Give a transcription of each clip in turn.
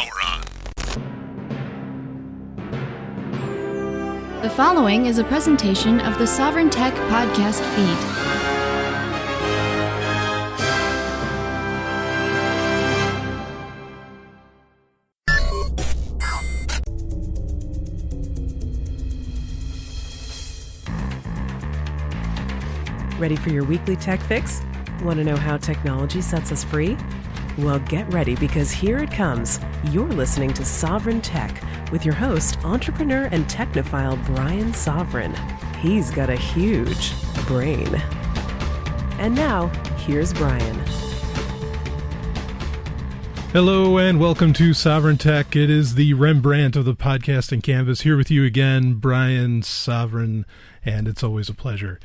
power on. The following is a presentation of the Sovryn Tech podcast feed. Ready for your weekly tech fix? Want to know how technology sets us free? Well, get ready because here it comes. You're listening to Sovryn Tech with your host, entrepreneur and technophile Brian Sovryn. He's got a huge brain. And now, here's Brian. Hello and welcome to Sovryn Tech. It is the Rembrandt of the podcasting canvas. Here with you again, Brian Sovryn, and it's always a pleasure.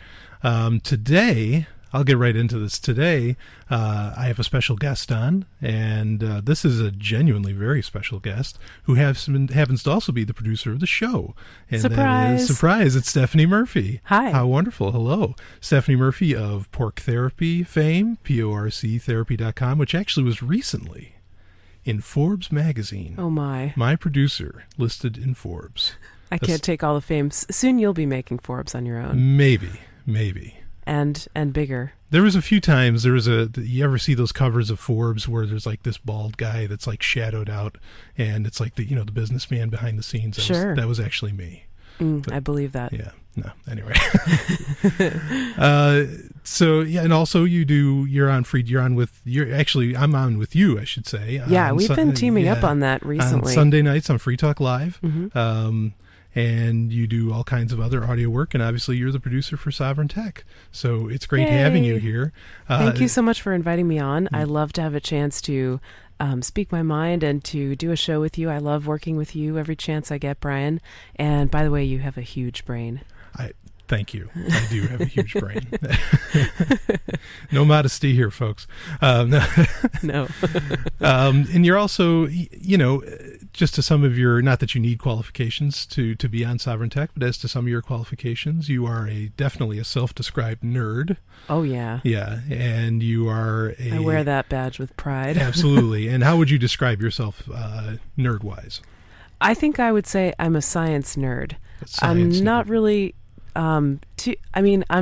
Today, I'll get right into this. Today, I have a special guest on, and this is a genuinely very special guest who happens to also be the producer of the show. And Surprise! Surprise! It's Stephanie Murphy. Hi. How wonderful. Hello. Stephanie Murphy of Pork Therapy fame, porctherapy.com, which actually was recently in Forbes magazine. Oh my. My producer listed in Forbes. I can't take all the fame. Soon you'll be making Forbes on your own. Maybe. And bigger. There was a few times, you ever see those covers of Forbes where there's like this bald guy that's like shadowed out and it's like the businessman behind the scenes. That was actually me. I believe that. Yeah. No, anyway. And also I'm on with you, I should say. Yeah, we've been teaming up on that recently. On Sunday nights on Free Talk Live. Mm-hmm. And you do all kinds of other audio work, and obviously you're the producer for Sovryn Tech. So it's great having you here. Thank you so much for inviting me on. I love to have a chance to speak my mind and to do a show with you. I love working with you every chance I get, Brian. And by the way, you have a huge brain. Thank you. I do have a huge brain. No modesty here, folks. No. And you're also, just to some of your, not that you need qualifications to be on Sovryn Tech, but as to some of your qualifications, you are definitely a self-described nerd. Oh, yeah. Yeah, and you are I wear that badge with pride. Absolutely. And how would you describe yourself nerd-wise? I think I would say I'm a science nerd. I'm not really... I'm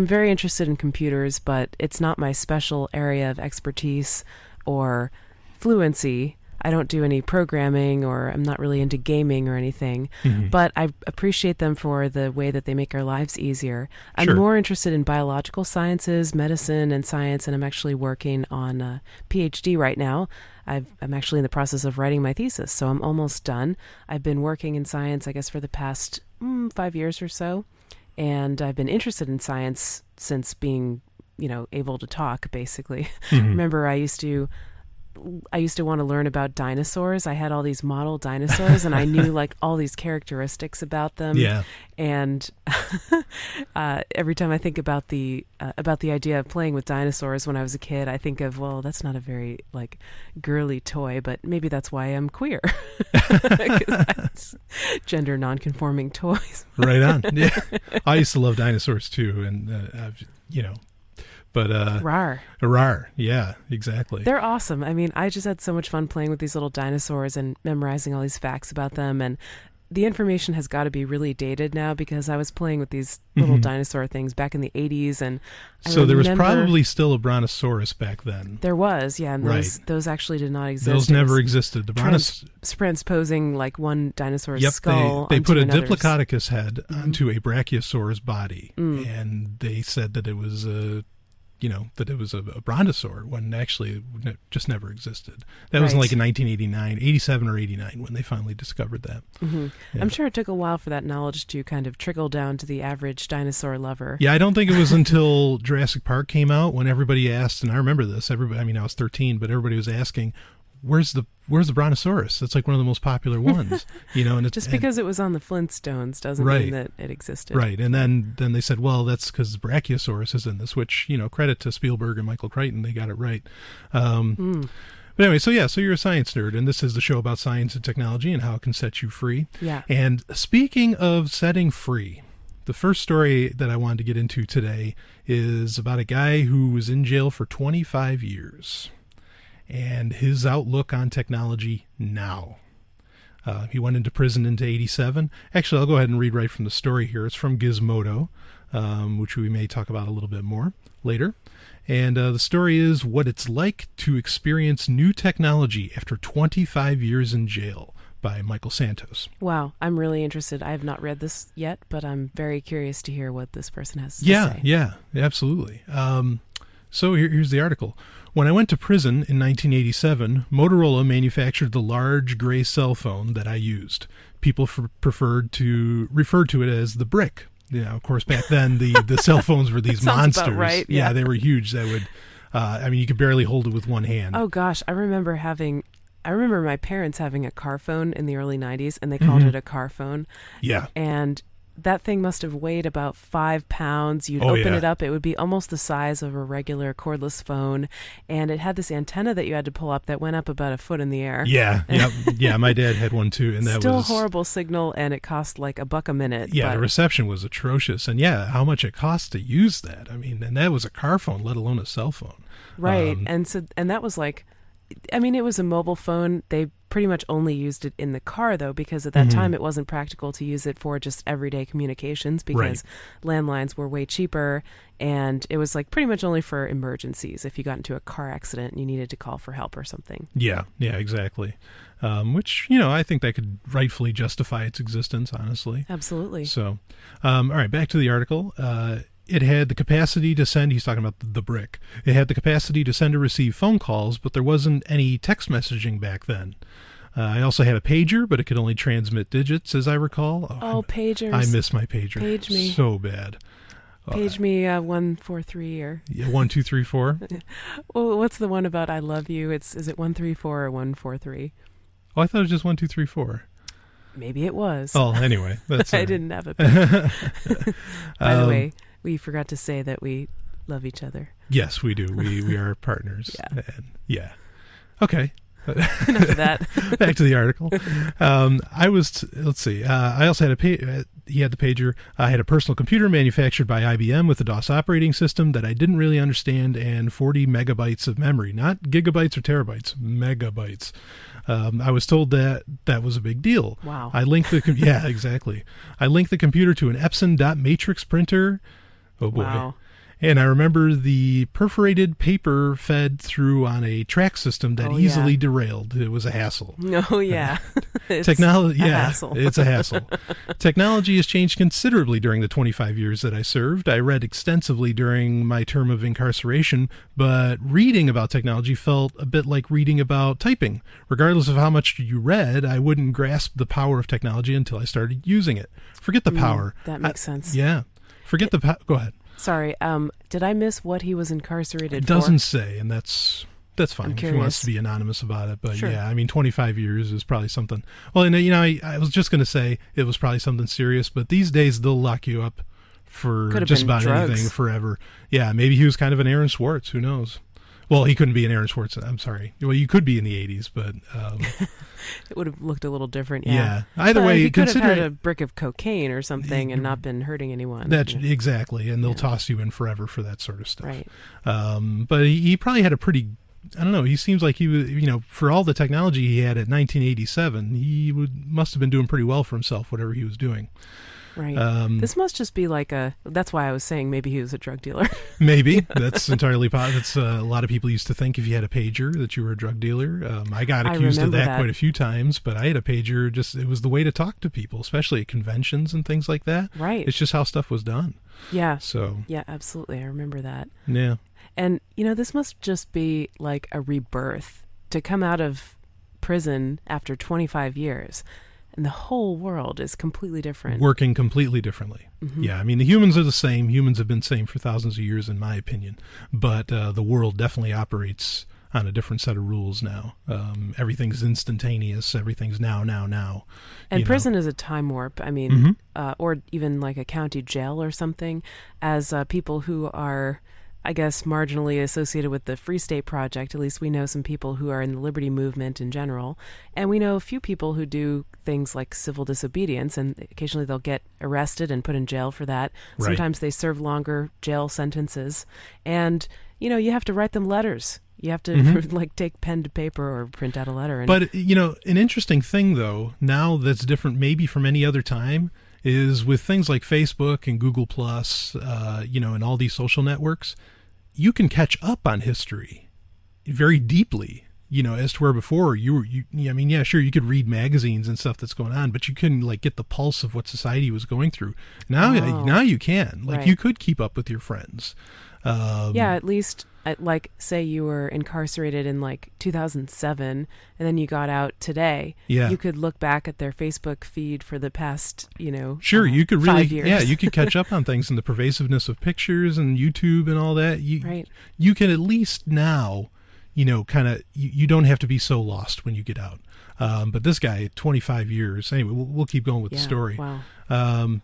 very interested in computers, but it's not my special area of expertise or fluency. I don't do any programming, or I'm not really into gaming or anything, but I appreciate them for the way that they make our lives easier. I'm more interested in biological sciences, medicine, and science, and I'm actually working on a PhD right now. I'm actually in the process of writing my thesis, so I'm almost done. I've been working in science, I guess, for the past 5 years or so. And I've been interested in science since being, able to talk, basically. Remember, I used to want to learn about dinosaurs. I had all these model dinosaurs, and I knew like all these characteristics about them. Yeah. And every time I think about the idea of playing with dinosaurs when I was a kid, I think of, well, that's not a very like girly toy, but maybe that's why I'm queer. That's gender non-conforming toys. Right on. Yeah, I used to love dinosaurs too, and But rawr. Yeah, exactly. They're awesome. I mean, I just had so much fun playing with these little dinosaurs and memorizing all these facts about them. And the information has got to be really dated now because I was playing with these little dinosaur things back in the 80s. And there was probably still a brontosaurus back then. There was, yeah. And those actually did not exist. Those never existed. The transposing like one dinosaur's skull. They put a Diplodocus head onto a Brachiosaurus body, and they said that it was a brontosaur when actually it just never existed. That was like in 1989, 87 or 89 when they finally discovered that. Yeah. I'm sure it took a while for that knowledge to kind of trickle down to the average dinosaur lover. Yeah, I don't think it was until Jurassic Park came out when everybody asked, and I remember this, I was 13, but everybody was asking, where's the Brontosaurus? That's like one of the most popular ones, And just because it was on the Flintstones doesn't mean that it existed, right? And then they said, well, that's because Brachiosaurus is in this, which credit to Spielberg and Michael Crichton, they got it right. But anyway, so you're a science nerd, and this is the show about science and technology and how it can set you free. Yeah. And speaking of setting free, the first story that I wanted to get into today is about a guy who was in jail for 25 years. And his outlook on technology now. He went into prison into 87. Actually, I'll go ahead and read right from the story here. It's from Gizmodo, which we may talk about a little bit more later. And the story is what it's like to experience new technology after 25 years in jail by Michael Santos. Wow, I'm really interested. I have not read this yet, but I'm very curious to hear what this person has to say. Yeah, absolutely. So here's the article. When I went to prison in 1987, Motorola manufactured the large gray cell phone that I used. People referred to it as the brick. Yeah, of course, back then the cell phones were these monsters. About right. Yeah, they were huge. That would, you could barely hold it with one hand. Oh gosh, I remember my parents having a car phone in the early 90s, and they called it a car phone. Yeah. And that thing must have weighed about 5 pounds. You'd open it up, it would be almost the size of a regular cordless phone, and it had this antenna that you had to pull up that went up about a foot in the air. Yeah, my dad had one too, and that still was a horrible signal, and it cost like $1 a minute. Yeah, the reception was atrocious, and how much it cost to use that. I mean, and that was a car phone, let alone a cell phone. Right, and that was like, it was a mobile phone. They pretty much only used it in the car, though, because at that time it wasn't practical to use it for just everyday communications because landlines were way cheaper, and it was like pretty much only for emergencies. If you got into a car accident and you needed to call for help or something. Yeah, exactly. Which, I think that could rightfully justify its existence, honestly. Absolutely. So, all right, back to the article. It had the capacity to send, he's talking about the brick. It had the capacity to send or receive phone calls, but there wasn't any text messaging back then. I also had a pager, but it could only transmit digits, as I recall. Pagers. I miss my pager. Page me. So bad. Page me 143 or... Yeah, 1, 2, 3, 4. Well, what's the one about I love you? Is it 134 or 143? Oh, I thought it was just 1, 2, 3, 4. Maybe it was. Oh, anyway. That's I didn't have a pager. By the way, we forgot to say that we love each other. Yes, we do. We are partners. Yeah. Okay. Enough of that. Back to the article. Let's see. I also had he had the pager. I had a personal computer manufactured by IBM with a DOS operating system that I didn't really understand and 40 megabytes of memory, not gigabytes or terabytes, megabytes. I was told that was a big deal. Wow. I linked exactly. I linked the computer to an Epson dot matrix printer. Oh boy. Wow. And I remember the perforated paper fed through on a track system that easily derailed. It was a hassle. Oh, yeah. Technology, hassle. It's a hassle. Technology has changed considerably during the 25 years that I served. I read extensively during my term of incarceration, but reading about technology felt a bit like reading about typing. Regardless of how much you read, I wouldn't grasp the power of technology until I started using it. Forget the power. That makes sense. Yeah. Forget the power. Go ahead. Sorry, did I miss what he was incarcerated for? It doesn't say, and that's fine if he wants to be anonymous about it. But sure. 25 years is probably something. Well, and I was just going to say it was probably something serious, but these days they'll lock you up for just about anything forever. Yeah, maybe he was kind of an Aaron Swartz. Who knows? Well, he couldn't be an Aaron Swartz. I'm sorry. Well, you could be in the 80s, but... it would have looked a little different, yeah. Either way, he could have had a brick of cocaine or something and not been hurting anyone. Exactly, and they'll toss you in forever for that sort of stuff. Right. But he probably had a pretty... I don't know. He seems like he was, for all the technology he had at 1987, he must have been doing pretty well for himself, whatever he was doing. Right. This must just be like that's why I was saying maybe he was a drug dealer. Maybe. That's entirely possible. That's a lot of people used to think if you had a pager that you were a drug dealer. I got accused of that quite a few times, but I had a pager. It was the way to talk to people, especially at conventions and things like that. Right. It's just how stuff was done. Yeah. So. Yeah, absolutely. I remember that. Yeah. And, this must just be like a rebirth to come out of prison after 25 years. And the whole world is completely different. Working completely differently. Mm-hmm. Yeah, the humans are the same. Humans have been the same for thousands of years, in my opinion. But the world definitely operates on a different set of rules now. Everything's instantaneous. Everything's now. And prison is a time warp. Or even like a county jail or something. As people who are... I guess, marginally associated with the Free State Project. At least we know some people who are in the liberty movement in general. And we know a few people who do things like civil disobedience, and occasionally they'll get arrested and put in jail for that. Right. Sometimes they serve longer jail sentences. And, you have to write them letters. You have to like take pen to paper or print out a letter. But, an interesting thing, though, now that's different maybe from any other time, is with things like Facebook and Google Plus, and all these social networks, you can catch up on history very deeply, as to where before you could read magazines and stuff that's going on, but you couldn't like get the pulse of what society was going through. Now you can, like you could keep up with your friends. At least like say you were incarcerated in like 2007 and then you got out today. Yeah. You could look back at their Facebook feed for the past, Sure, you could really, 5 years. you could catch up on things and the pervasiveness of pictures and YouTube and all that. You can at least now, you don't have to be so lost when you get out. But this guy, 25 years. Anyway, we'll keep going with the story. Wow.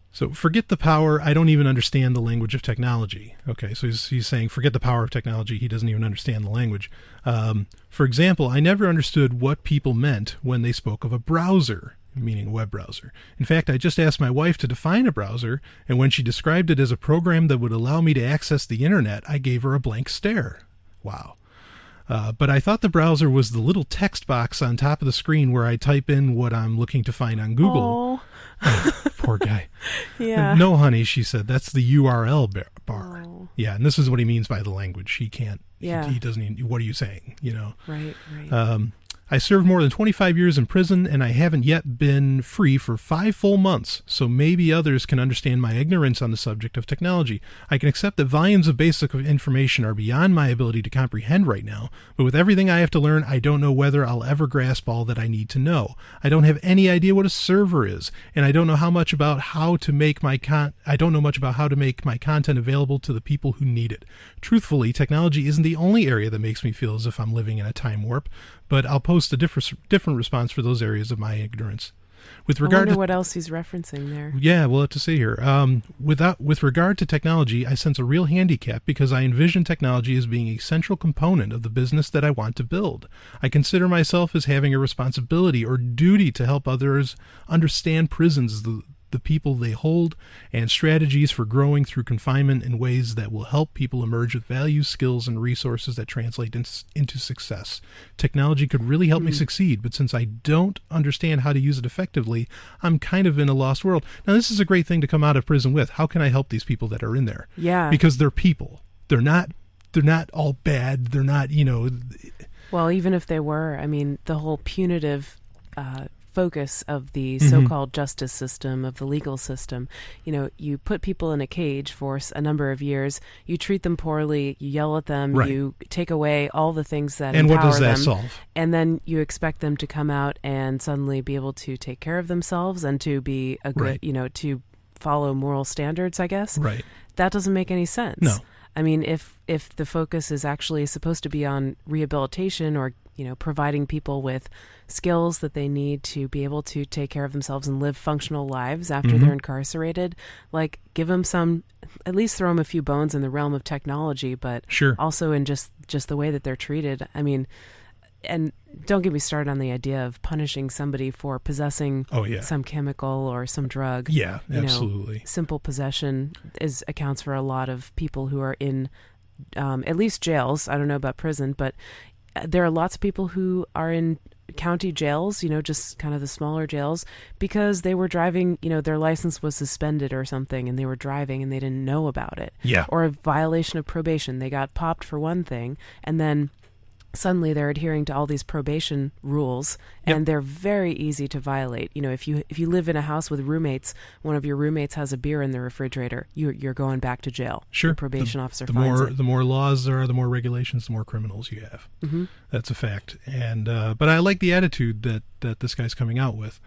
So forget the power. I don't even understand the language of technology. Okay, so he's saying forget the power of technology. He doesn't even understand the language. For example, I never understood what people meant when they spoke of a browser, meaning a web browser. In fact, I just asked my wife to define a browser, and when she described it as a program that would allow me to access the internet, I gave her a blank stare. Wow. But I thought the browser was the little text box on top of the screen where I type in what I'm looking to find on Google. Oh, poor guy. Yeah. No, honey, she said, that's the URL bar. Oh. Yeah, and this is what he means by the language. He can't. Yeah. He doesn't even, what are you saying? Right. I served more than 25 years in prison, and I haven't yet been free for 5 full months, so maybe others can understand my ignorance on the subject of technology. I can accept that volumes of basic information are beyond my ability to comprehend right now, but with everything I have to learn, I don't know whether I'll ever grasp all that I need to know. I don't have any idea what a server is, and I don't know much about how to make my content available to the people who need it. Truthfully, technology isn't the only area that makes me feel as if I'm living in a time warp, but I'll post a different response for those areas of my ignorance. With regard I wonder to what else he's referencing there. Yeah, we'll have to see here. With regard to technology, I sense a real handicap because I envision technology as being a central component of the business that I want to build. I consider myself as having a responsibility or duty to help others understand prisons, the people they hold, and strategies for growing through confinement in ways that will help people emerge with values, skills, and resources that translate into success. Technology could really help me succeed, but since I don't understand how to use it effectively, I'm kind of in a lost world. Now, this is a great thing to come out of prison with. How can I help these people that are in there? Yeah. Because they're people. They're not all bad. They're not, Well, even if they were, I mean, the whole punitive focus of the so-called justice system, of the legal system, you put people in a cage for a number of years, you treat them poorly, you yell at them, you take away all the things that and empower what does that them, solve? And then you expect them to come out and suddenly be able to take care of themselves and to be a good, to follow moral standards, I guess. Right. That doesn't make any sense. No. I mean, if the focus is actually supposed to be on rehabilitation or providing people with skills that they need to be able to take care of themselves and live functional lives after they're incarcerated, like give them at least throw them a few bones in the realm of technology, but also in just the way that they're treated. I mean, and don't get me started on the idea of punishing somebody for possessing some chemical or some drug. Yeah, absolutely. Simple possession accounts for a lot of people who are in at least jails. I don't know about prison, but there are lots of people who are in county jails, just kind of the smaller jails, because they were driving, their license was suspended or something, and they were driving and they didn't know about it. Yeah. Or a violation of probation. They got popped for one thing, and then suddenly they're adhering to all these probation rules, and they're very easy to violate. If you live in a house with roommates, one of your roommates has a beer in the refrigerator, you're going back to jail. Sure. The probation officer finds it. The more laws there are, the more regulations, the more criminals you have. Mm-hmm. That's a fact. And but I like the attitude that this guy's coming out with.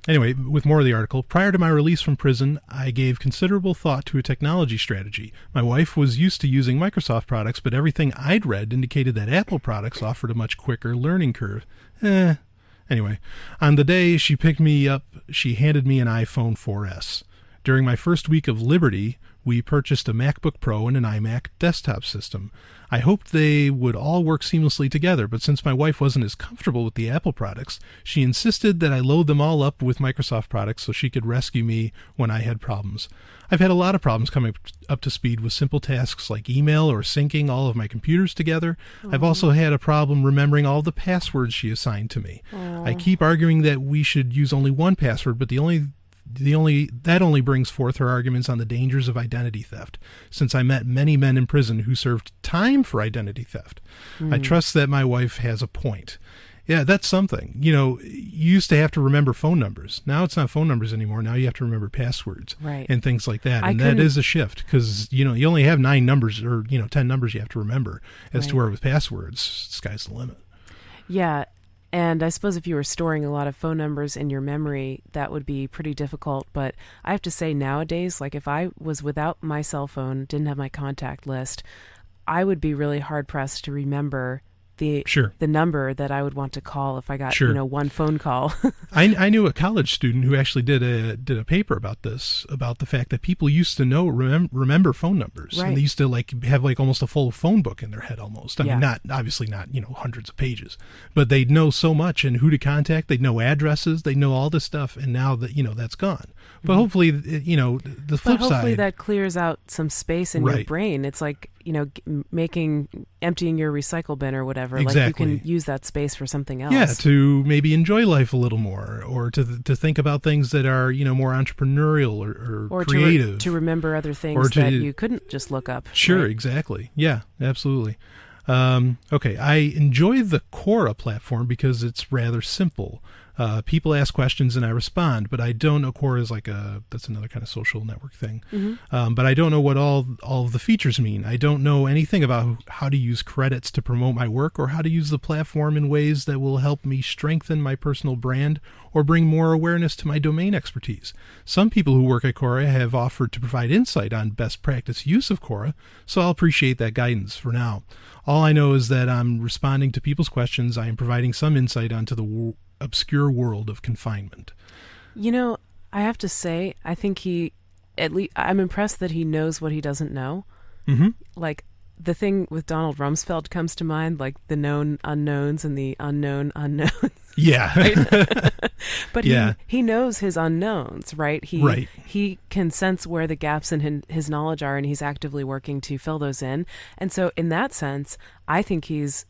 Anyway, with more of the article, prior to my release from prison, I gave considerable thought to a technology strategy. My wife was used to using Microsoft products, but everything I'd read indicated that Apple products offered a much quicker learning curve. Anyway, on the day she picked me up, she handed me an iPhone 4S. During my first week of liberty, we purchased a MacBook Pro and an iMac desktop system. I hoped they would all work seamlessly together, but since my wife wasn't as comfortable with the Apple products, she insisted that I load them all up with Microsoft products so she could rescue me when I had problems. I've had a lot of problems coming up to speed with simple tasks like email or syncing all of my computers together. I've also had a problem remembering all the passwords she assigned to me. I keep arguing that we should use only one password, but that only brings forth her arguments on the dangers of identity theft, since I met many men in prison who served time for identity theft. I trust that my wife has a point. Yeah, that's something. You used to have to remember phone numbers. Now it's not phone numbers anymore. Now you have to remember passwords and things like that. And that is a shift because, you only have 9 numbers or, 10 numbers you have to remember as to where with passwords, sky's the limit. Yeah. And I suppose if you were storing a lot of phone numbers in your memory, that would be pretty difficult. But I have to say nowadays, like if I was without my cell phone, didn't have my contact list, I would be really hard pressed to remember the number that I would want to call if I got one phone call. I knew a college student who actually did a paper about this, about the fact that people used to remember phone numbers, and they used to have almost a full phone book in their head almost. I mean, not hundreds of pages, but they'd know so much and who to contact. They'd know addresses. They know all this stuff, and now that that's gone. But hopefully, the flip side. Hopefully that clears out some space in your brain. It's like emptying your recycle bin or whatever. Exactly. Like you can use that space for something else. Yeah, to maybe enjoy life a little more, or to think about things that are more entrepreneurial or creative, to remember other things that you couldn't just look up. Sure, right? Exactly. Yeah, absolutely. Okay, I enjoy the Quora platform because it's rather simple. People ask questions and I respond, but I don't know. Quora is that's another kind of social network thing. But I don't know what all of the features mean. I don't know anything about how to use credits to promote my work or how to use the platform in ways that will help me strengthen my personal brand or bring more awareness to my domain expertise. Some people who work at Quora have offered to provide insight on best practice use of Quora, so I'll appreciate that guidance for now. All I know is that I'm responding to people's questions. I am providing some insight onto the obscure world of confinement. I have to say, I think I'm impressed that he knows what he doesn't know. Like the thing with Donald Rumsfeld comes to mind, like the known unknowns and the unknown unknowns. Yeah. But he knows his unknowns, right? He can sense where the gaps in his knowledge are, and he's actively working to fill those in. And so in that sense, I think he's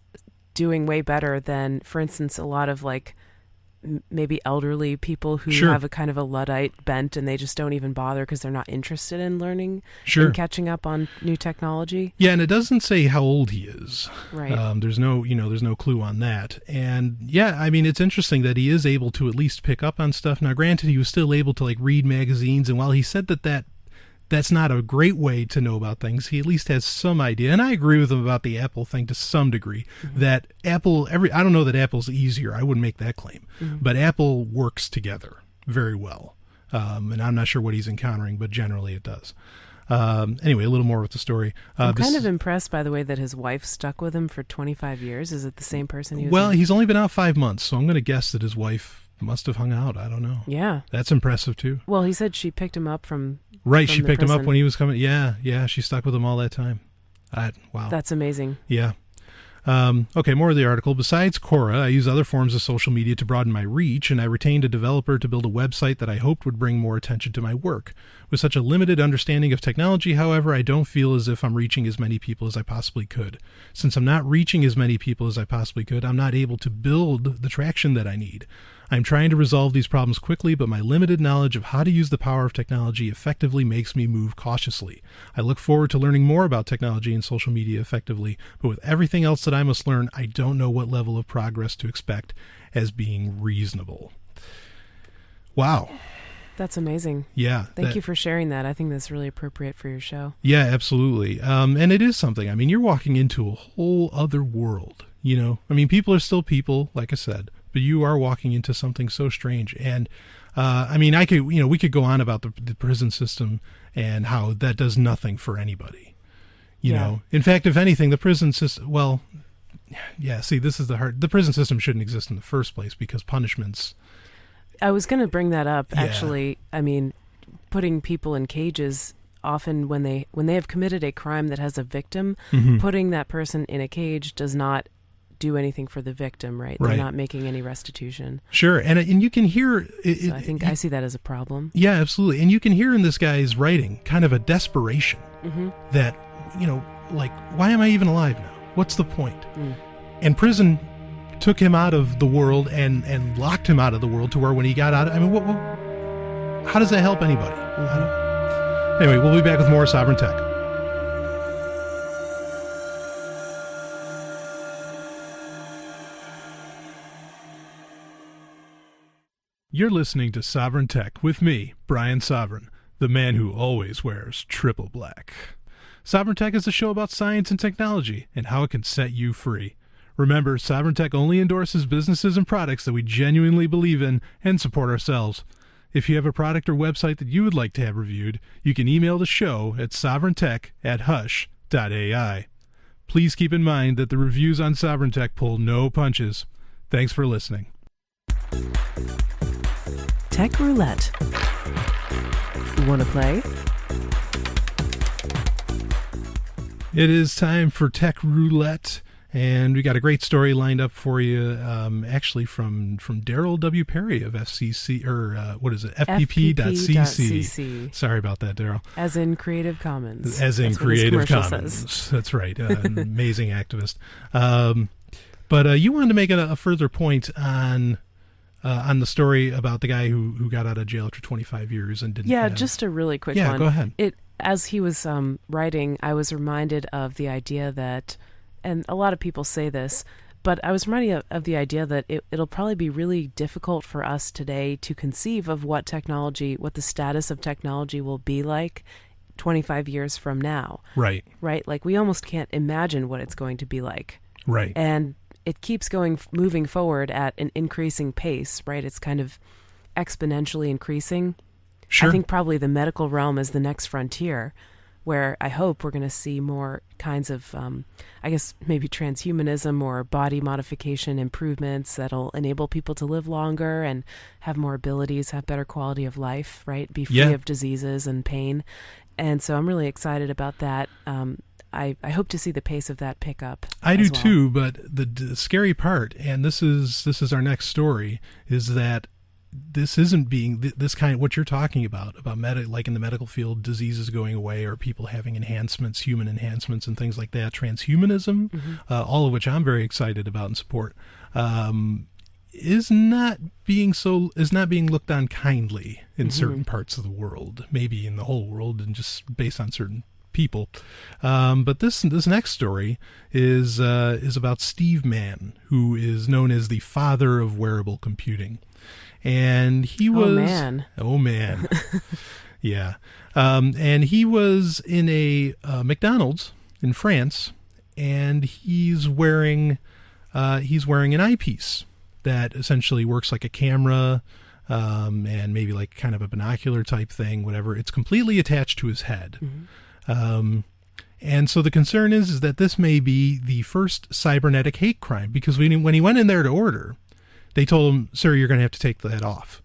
doing way better than, for instance, a lot of maybe elderly people who have a kind of a Luddite bent and they just don't even bother because they're not interested in learning and catching up on new technology. Yeah, and it doesn't say how old he is. Right. There's no clue on that. And yeah, I mean, it's interesting that he is able to at least pick up on stuff. Now, granted, he was still able to read magazines, and while he said that's not a great way to know about things, he at least has some idea. And I agree with him about the Apple thing to some degree. That Apple, I don't know that Apple's easier. I wouldn't make that claim. But Apple works together very well. And I'm not sure what he's encountering, but generally it does. Anyway, a little more with the story. I'm kind of impressed by the way that his wife stuck with him for 25 years. Is it the same person he was Well, with? He's only been out 5 months, so I'm going to guess that his wife must have hung out. I don't know. Yeah. That's impressive, too. Well, he said she picked him up from she picked him up when he was coming. Yeah, she stuck with him all that time. Wow. That's amazing. Yeah. Okay, more of the article. Besides Quora, I use other forms of social media to broaden my reach, and I retained a developer to build a website that I hoped would bring more attention to my work. With such a limited understanding of technology, however, I don't feel as if I'm reaching as many people as I possibly could. Since I'm not reaching as many people as I possibly could, I'm not able to build the traction that I need. I'm trying to resolve these problems quickly, but my limited knowledge of how to use the power of technology effectively makes me move cautiously. I look forward to learning more about technology and social media effectively, but with everything else that I must learn, I don't know what level of progress to expect as being reasonable. Wow. That's amazing. Yeah. Thank you for sharing that. I think that's really appropriate for your show. Yeah, absolutely. And it is something. I mean, you're walking into a whole other world, I mean, people are still people, like I said, but you are walking into something so strange. And I mean, we could go on about the prison system and how that does nothing for anybody. You know, in fact, if anything, the prison system, this is the prison system shouldn't exist in the first place because punishments. I was going to bring that up, actually. I mean, putting people in cages, often when they have committed a crime that has a victim, putting that person in a cage does not do anything for the victim, right? Right. They're not making any restitution. Sure, and you can hear... So I think I see that as a problem. Yeah, absolutely. And you can hear in this guy's writing kind of a desperation that, like, why am I even alive now? What's the point? And prison took him out of the world and locked him out of the world to where when he got out, I mean, how does that help anybody? Anyway, we'll be back with more Sovryn Tech. You're listening to Sovryn Tech with me, Brian Sovryn, the man who always wears triple black. Sovryn Tech is a show about science and technology and how it can set you free. Remember, Sovryn Tech only endorses businesses and products that we genuinely believe in and support ourselves. If you have a product or website that you would like to have reviewed, you can email the show at sovryntech@hush.ai. Please keep in mind that the reviews on Sovryn Tech pull no punches. Thanks for listening. Tech Roulette. You want to play? It is time for Tech Roulette. And we got a great story lined up for you, actually from Daryl W. Perry of FCC, or what is it, FPP.cc. Sorry about that, Daryl. As in Creative Commons. As in Creative Commons. Says. That's right. An amazing activist. But you wanted to make a further point on the story about the guy who got out of jail after 25 years and didn't. Yeah, just a really quick one. Yeah, go ahead. As he was writing, I was reminded of the idea that, and a lot of people say this, but I was reminded of the idea that it'll probably be really difficult for us today to conceive of what the status of technology will be like 25 years from now. Right. Right? Like, we almost can't imagine what it's going to be like. Right. And it keeps moving forward at an increasing pace, right? It's kind of exponentially increasing. Sure. I think probably the medical realm is the next frontier, where I hope we're going to see more kinds of, I guess, maybe transhumanism or body modification improvements that'll enable people to live longer and have more abilities, have better quality of life, right? Be free of diseases and pain. And so I'm really excited about that. I hope to see the pace of that pick up. I do too, but the scary part, and this is our next story, is that this isn't being this kind of what you're talking about like in the medical field, diseases going away or people having enhancements, human enhancements and things like that. Transhumanism, all of which I'm very excited about and support, is not being looked on kindly in certain parts of the world, maybe in the whole world, and just based on certain people. But this next story is about Steve Mann, who is known as the father of wearable computing. And he was... Oh, man. Yeah. And he was in a McDonald's in France, and he's wearing an eyepiece that essentially works like a camera, and maybe like kind of a binocular type thing, whatever. It's completely attached to his head. And so the concern is that this may be the first cybernetic hate crime, because when he went in there to order, they told him, "Sir, you're going to have to take that off."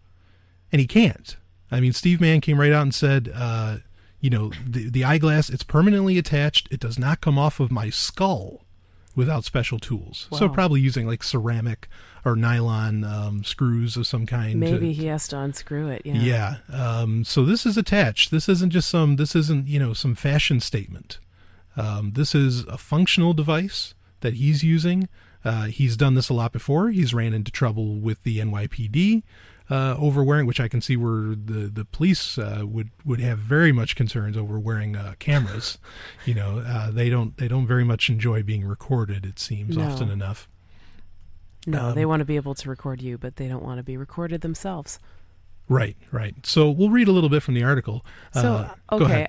And he can't. I mean, Steve Mann came right out and said, the eyeglass, it's permanently attached. It does not come off of my skull without special tools. Wow. So probably using like ceramic or nylon screws of some kind. Maybe he has to unscrew it. Yeah. Yeah. So this is attached. This isn't some fashion statement. This is a functional device that he's using. He's done this a lot before. He's ran into trouble with the NYPD over wearing, which I can see where the police would have very much concerns over wearing cameras. They don't very much enjoy being recorded, it seems, often enough. No, they want to be able to record you, but they don't want to be recorded themselves. Right. So we'll read a little bit from the article. So, okay, go ahead.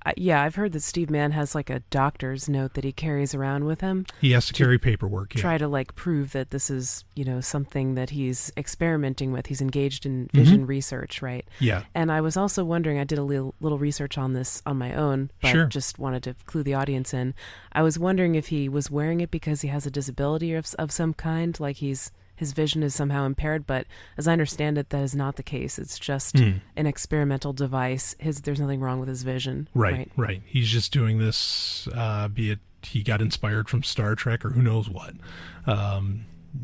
I've heard that Steve Mann has like a doctor's note that he carries around with him. He has to carry paperwork. Yeah. Try to like prove that this is, something that he's experimenting with. He's engaged in vision research, right? Yeah. And I was also wondering, I did a little research on this on my own, but just wanted to clue the audience in. I was wondering if he was wearing it because he has a disability of some kind, like his vision is somehow impaired, but as I understand it, that is not the case. It's just an experimental device. There's nothing wrong with his vision. Right. He's just doing this, be it he got inspired from Star Trek or who knows what.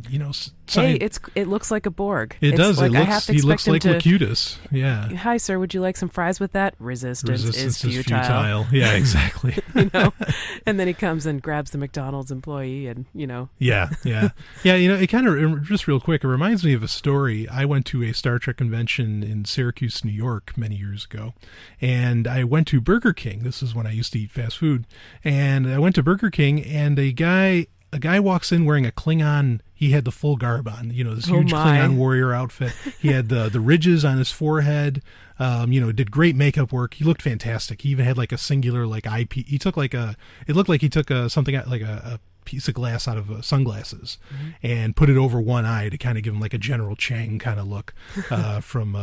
It looks like a Borg. It does. Like, He looks like Locutus. Yeah. Hi, sir. Would you like some fries with that? Resistance is futile. Yeah, exactly. And then he comes and grabs the McDonald's employee, and Yeah. It kind of, just real quick, it reminds me of a story. I went to a Star Trek convention in Syracuse, New York, many years ago, and I went to Burger King. This is when I used to eat fast food, and I went to Burger King, and a guy walks in wearing a Klingon. He had the full garb on, this huge Klingon warrior outfit. He had the ridges on his forehead. Did great makeup work. He looked fantastic. He even had like a singular eyepiece. He took it looked like he took something like a piece of glass out of sunglasses and put it over one eye to kind of give him like a General Chang kind of look from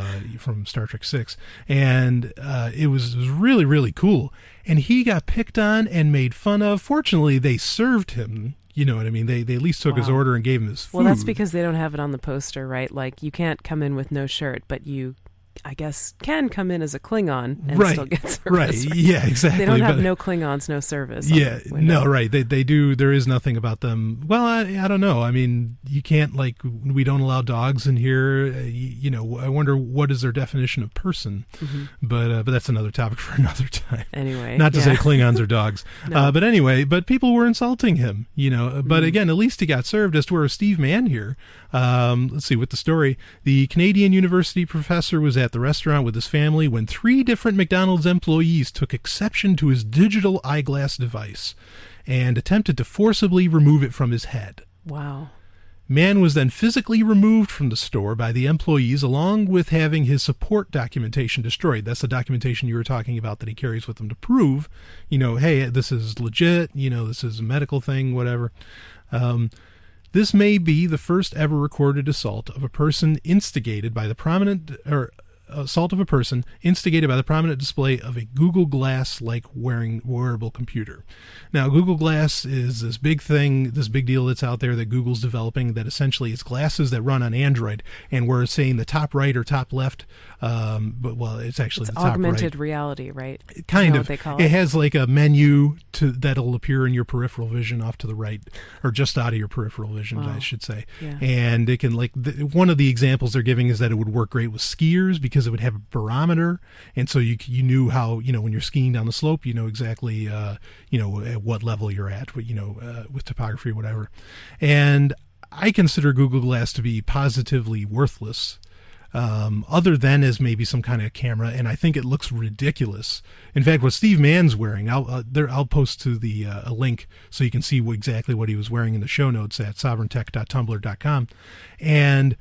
Star Trek 6. And it was really, really cool. And he got picked on and made fun of. Fortunately, they served him. You know what I mean? They at least took his order and gave him his food. Well, that's because they don't have it on the poster, right? Like, you can't come in with no shirt, but you, I guess, can come in as a Klingon and still get service. Right. Yeah, exactly. They don't have no Klingons, no service. Yeah. No, right. They do. There is nothing about them. Well, I don't know. I mean, you can't, we don't allow dogs in here. I wonder what is their definition of person. Mm-hmm. But that's another topic for another time. Anyway. Not to say Klingons are dogs. No. But anyway, people were insulting him, But again, at least he got served. As to where Steve Mann here, let's see, with the story, the Canadian University professor was at the restaurant with his family when 3 different McDonald's employees took exception to his digital eyeglass device and attempted to forcibly remove it from his head. Wow. Mann was then physically removed from the store by the employees, along with having his support documentation destroyed. That's the documentation you were talking about that he carries with him to prove, hey, this is legit, this is a medical thing, whatever. This may be the first ever recorded assault of a person instigated by the prominent display of a Google Glass-like wearable computer. Now, Google Glass is this big deal that's out there that Google's developing that essentially is glasses that run on Android, and we're saying the top right or top left, it's actually the top right. Augmented reality, right? Kind of. What they call it? It has like a menu that'll appear in your peripheral vision off to the right, or just out of your peripheral vision, I should say. Yeah. And it can, one of the examples they're giving is that it would work great with skiers because it would have a barometer, and so you knew how, when you're skiing down the slope, you know exactly at what level you're at, with topography or whatever. And I consider Google Glass to be positively worthless, other than as maybe some kind of camera, and I think it looks ridiculous. In fact, what Steve Mann's wearing, I'll post to the a link so you can see exactly what he was wearing in the show notes at sovryntech.tumblr.com, and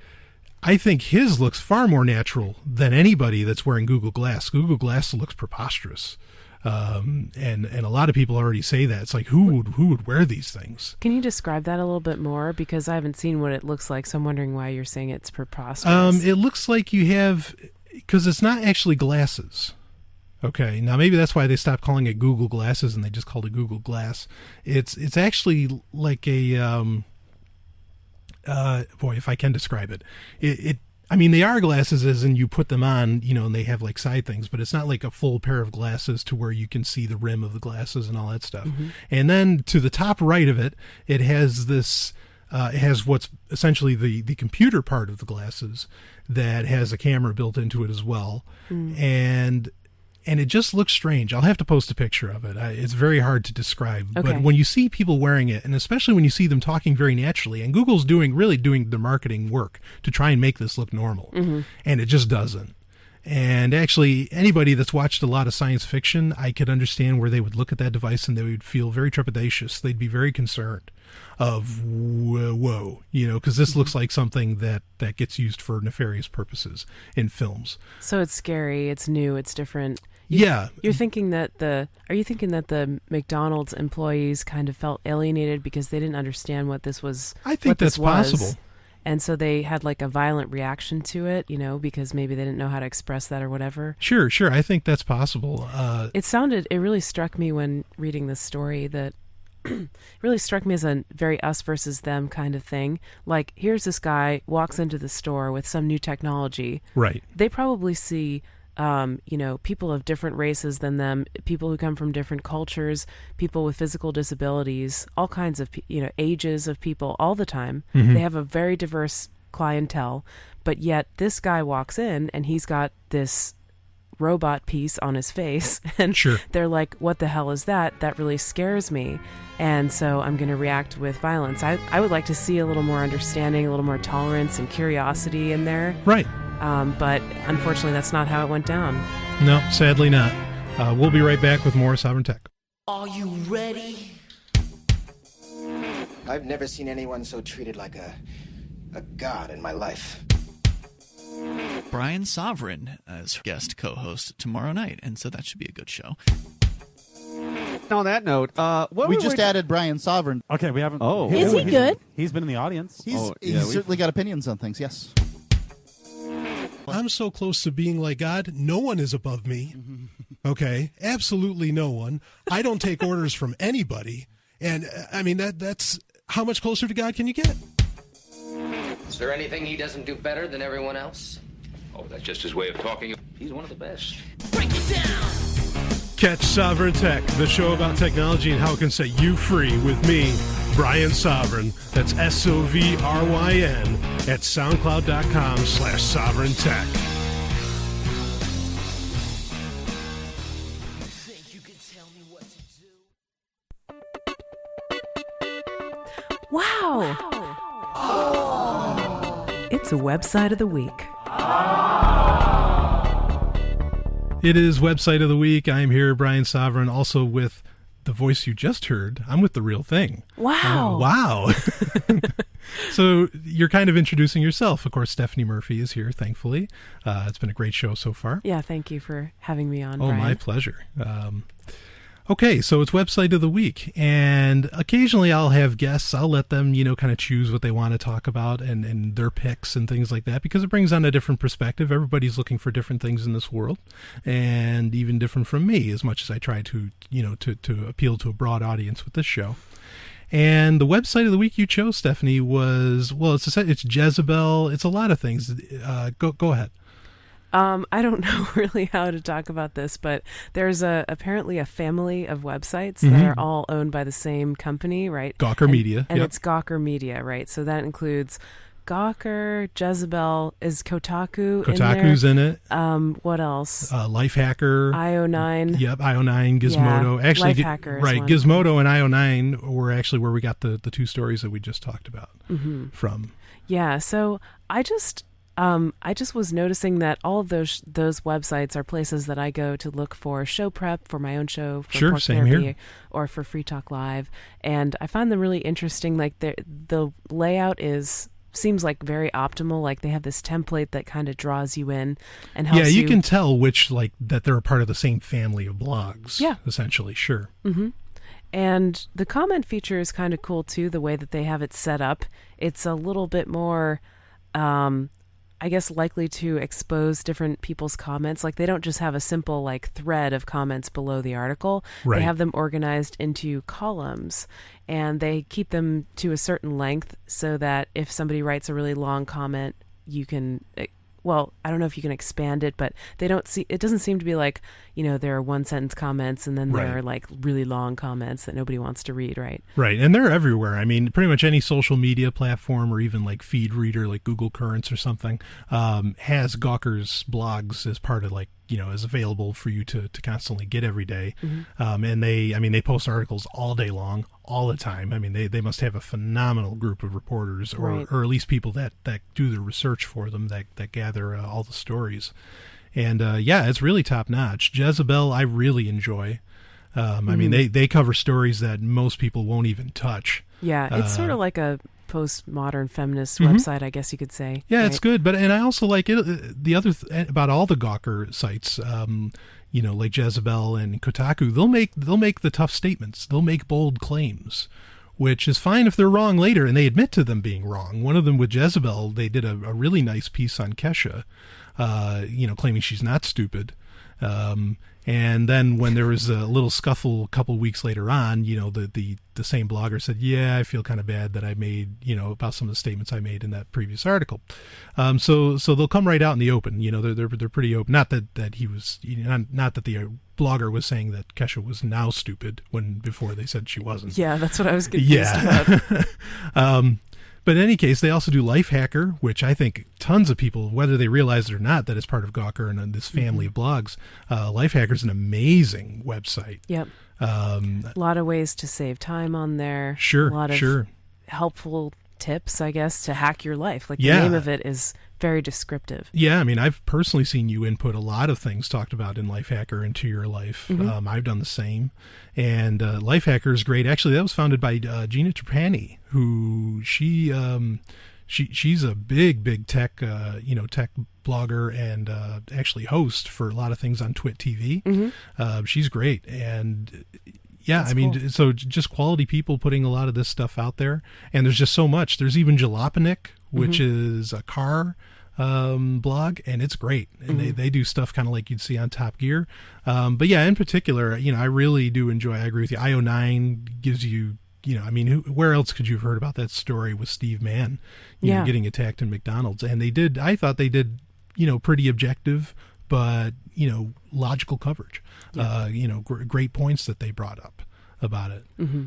I think his looks far more natural than anybody that's wearing Google Glass. Google Glass looks preposterous. And a lot of people already say that. It's like, who would wear these things? Can you describe that a little bit more? Because I haven't seen what it looks like, so I'm wondering why you're saying it's preposterous. It looks like you have, because it's not actually glasses. Okay, now maybe that's why they stopped calling it Google Glasses and they just called it Google Glass. It's actually like a, if I can describe it, they are glasses as in you put them on, and they have like side things, but it's not like a full pair of glasses to where you can see the rim of the glasses and all that stuff. Mm-hmm. And then to the top right of it, it has this, it has what's essentially the computer part of the glasses that has a camera built into it as well. Mm. And it just looks strange. I'll have to post a picture of it. It's very hard to describe. Okay. But when you see people wearing it, and especially when you see them talking very naturally, and Google's really doing the marketing work to try and make this look normal, mm-hmm. and it just doesn't. And actually, anybody that's watched a lot of science fiction, I could understand where they would look at that device and they would feel very trepidatious. They'd be very concerned of, whoa, because this looks like something that gets used for nefarious purposes in films. So it's scary, it's new, it's different. Yeah. Are you thinking that the McDonald's employees kind of felt alienated because they didn't understand what this was? I think that's possible. And so they had like a violent reaction to it, because maybe they didn't know how to express that or whatever. Sure. I think that's possible. It really struck me when reading this story that it really struck me as a very us versus them kind of thing. Like, here's this guy walks into the store with some new technology. Right. They probably see people of different races than them, people who come from different cultures, people with physical disabilities, all kinds of, ages of people all the time. Mm-hmm. They have a very diverse clientele, but yet this guy walks in and he's got this robot piece on his face, and Sure. they're like, what the hell is that? That really scares me. And so I'm going to react with violence. I would like to see a little more understanding, a little more tolerance and curiosity in there. Right. But unfortunately, that's not how it went down. No, sadly not. We'll be right back with more Sovryn Tech. Are you ready? I've never seen anyone so treated like a god in my life. Brian Sovryn as guest co-host tomorrow night, and so that should be a good show. On that note, we just added Brian Sovryn. Okay, we haven't. Oh, is he good? He's been in the audience. He's certainly got opinions on things. Yes. I'm so close to being like God. No one is above me. Okay, absolutely no one. I don't take orders from anybody, and I mean that's how much closer to God can you get? Is there anything he doesn't do better than everyone else? Oh, that's just his way of talking. He's one of the best. Break it down! Catch Sovryn Tech, the show about technology and how it can set you free with me, Brian Sovryn. That's SOVRYN at SoundCloud.com/Sovryn Tech. Think you can tell me what to do? Wow. It's a website of the week. It is Website of the Week. I am here, Brian Sovryn, also with the voice you just heard. I'm with the real thing. Wow. Wow. So you're kind of introducing yourself. Of course, Stephanie Murphy is here, thankfully. It's been a great show so far. Yeah, thank you for having me on, Oh, Brian. my pleasure. Okay, so it's Website of the Week, and occasionally I'll have guests. I'll let them, kind of choose what they want to talk about and their picks and things like that, because it brings on a different perspective. Everybody's looking for different things in this world, and even different from me, as much as I try to, to appeal to a broad audience with this show. And the Website of the Week you chose, Stephanie, was, it's Jezebel. It's a lot of things. Go ahead. I don't know really how to talk about this, but there's apparently a family of websites that are all owned by the same company, right? Gawker Media. And Yep. it's Gawker Media, right? So that includes Gawker, Jezebel, is Kotaku in there? Kotaku's in it. What else? Lifehacker. IO9. Yep, IO9, Gizmodo. Yeah, actually, Lifehacker is right, one. Gizmodo and IO9 were actually where we got the two stories that we just talked about from. Yeah, so I just was noticing that all of those websites are places that I go to look for show prep for my own show, for Sure, Pork same Therapy, here. or for Free Talk Live, and I find them really interesting. Like the layout seems like very optimal. Like they have this template that kind of draws you in and helps you can tell which, that they're a part of the same family of blogs. Yeah. Essentially, sure. Mm-hmm. And the comment feature is kind of cool too, the way that they have it set up. It's a little bit more, I guess, likely to expose different people's comments. Like they don't just have a simple thread of comments below the article. Right. They have them organized into columns, and they keep them to a certain length so that if somebody writes a really long comment, you can, well, I don't know if you can expand it, but it doesn't seem to be there are one sentence comments and then there are really long comments that nobody wants to read, right? Right, and they're everywhere. I mean, pretty much any social media platform or even feed reader like Google Currents or something has Gawker's blogs as part of is available for you to constantly get every day. And they post articles all day long, all the time. I mean, they must have a phenomenal group of reporters or at least people that do the research for them, that gather all the stories. And it's really top notch. Jezebel, I really enjoy. I mean, they cover stories that most people won't even touch. Yeah, it's sort of like a postmodern feminist website, I guess you could say. Yeah, right? it's good. And I also like it. The other about all the Gawker sites, like Jezebel and Kotaku, they'll make the tough statements. They'll make bold claims, which is fine if they're wrong later, and they admit to them being wrong. One of them with Jezebel, they did a really nice piece on Kesha, claiming she's not stupid. And then when there was a little scuffle a couple weeks later on, the same blogger said, yeah, I feel kind of bad that I made, about some of the statements I made in that previous article. So they'll come right out in the open. They're pretty open. Not that he was, not that the blogger was saying that Kesha was now stupid when before they said she wasn't. Yeah, that's what I was confused about. But in any case, they also do Lifehacker, which I think tons of people, whether they realize it or not, that it's part of Gawker and this family of blogs. Lifehacker is an amazing website. Yep. A lot of ways to save time on there. Sure, a lot of helpful tips, I guess, to hack your life. Like the name of it is very descriptive. Yeah, I mean, I've personally seen you input a lot of things talked about in Lifehacker into your life. I've done the same. And Lifehacker is great. Actually, that was founded by Gina Trapani, who she's a big tech, tech blogger and actually host for a lot of things on Twit TV. She's great. And yeah, that's cool. So just quality people putting a lot of this stuff out there. And there's just so much. There's even Jalopnik, which is a car blog, and it's great. And they do stuff kind of like you'd see on Top Gear. But yeah, in particular, I really do enjoy, I agree with you. IO9 gives you, where else could you have heard about that story with Steve Mann, getting attacked in McDonald's? And I thought they did, pretty objective, but, logical coverage. Great points that they brought up about it.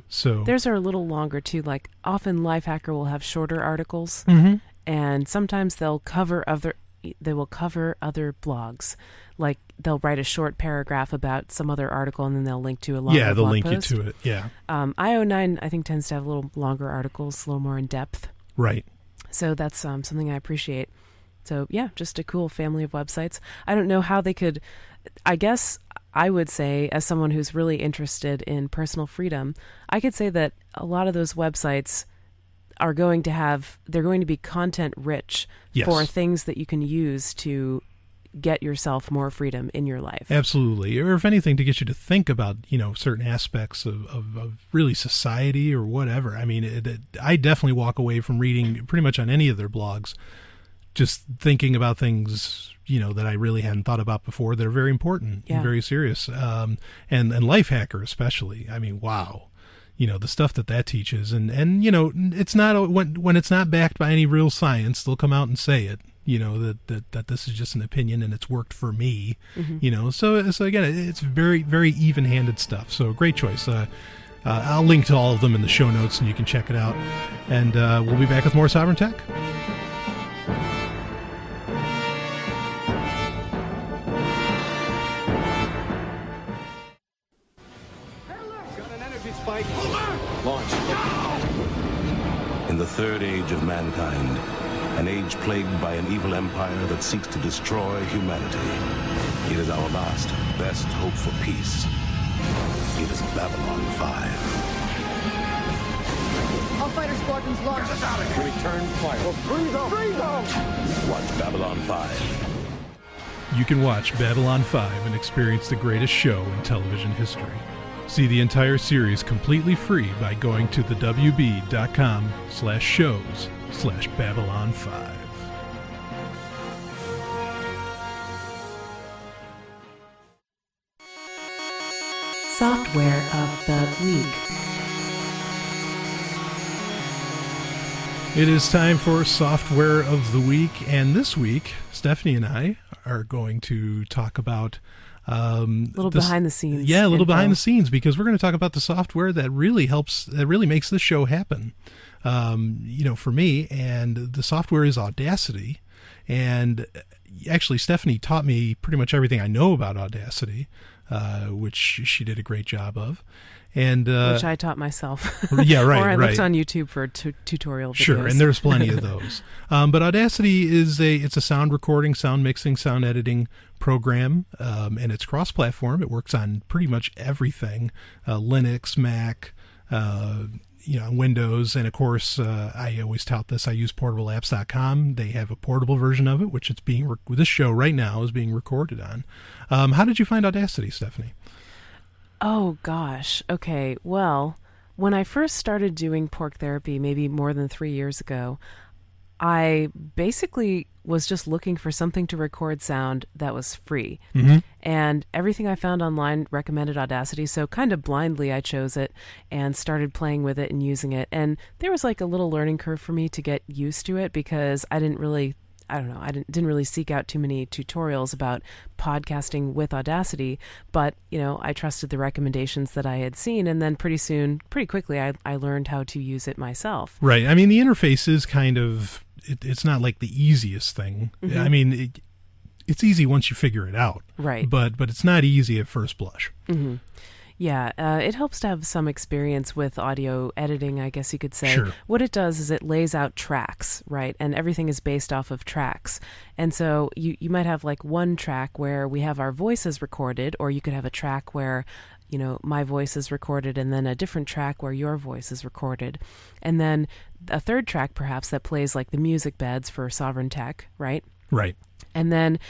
So theirs are a little longer too. Like often Lifehacker will have shorter articles, and sometimes they'll cover other blogs. Like they'll write a short paragraph about some other article, and then they'll link to a longer they'll blog link post. you to it. Yeah. IO9 I think tends to have a little longer articles, a little more in depth. Right. So that's something I appreciate. So yeah, just a cool family of websites. I don't know how they could. I guess I would say, as someone who's really interested in personal freedom, I could say that a lot of those websites they're going to be content rich for things that you can use to get yourself more freedom in your life. Absolutely. Or if anything, to get you to think about, certain aspects of really society or whatever. I mean, I definitely walk away from reading pretty much on any of their blogs just thinking about things, that I really hadn't thought about before that are very important and very serious. And Lifehacker especially. I mean, wow. The stuff that teaches. And it's not, when it's not backed by any real science, they'll come out and say it, that this is just an opinion and it's worked for me, So again, it's very, very even-handed stuff. So great choice. I'll link to all of them in the show notes and you can check it out. And we'll be back with more Sovryn Tech. Launch. In the third age of mankind, an age plagued by an evil empire that seeks to destroy humanity, it is our last, best hope for peace. It is Babylon 5. All fighter squadrons launched. Return fire. Well, freeze them! Watch Babylon 5. You can watch Babylon 5 and experience the greatest show in television history. See the entire series completely free by going to thewb.com/shows/Babylon 5. Software of the Week. It is time for Software of the Week, and this week, Stephanie and I are going to talk about a little behind the scenes. Yeah, a little behind the scenes, because we're going to talk about the software that really makes this show happen. For me, and the software is Audacity. And actually, Stephanie taught me pretty much everything I know about Audacity, which she did a great job of. And which I taught myself. Yeah, right. Or I looked on YouTube for tutorial videos. Sure, and there's plenty of those. But Audacity it's a sound recording, sound mixing, sound editing program, and it's cross-platform. It works on pretty much everything: Linux, Mac, Windows, and of course, I always tout this. I use portableapps.com. They have a portable version of it, which it's this show right now is being recorded on. How did you find Audacity, Stephanie? Oh, gosh. Okay. Well, when I first started doing pork therapy, maybe more than 3 years ago, I basically was just looking for something to record sound that was free. Mm-hmm. And everything I found online recommended Audacity, so kind of blindly I chose it and started playing with it and using it. And there was like a little learning curve for me to get used to it because I didn't really seek out too many tutorials about podcasting with Audacity, but, I trusted the recommendations that I had seen, and then pretty quickly, I learned how to use it myself. Right. I mean, the interface is kind of, it's not like the easiest thing. Mm-hmm. I mean, it's easy once you figure it out. Right. But it's not easy at first blush. Mm-hmm. Yeah, it helps to have some experience with audio editing, I guess you could say. Sure. What it does is it lays out tracks, right? And everything is based off of tracks. And so you might have like one track where we have our voices recorded, or you could have a track where, my voice is recorded, and then a different track where your voice is recorded. And then a third track perhaps that plays like the music beds for Sovryn Tech, right? Right. And then,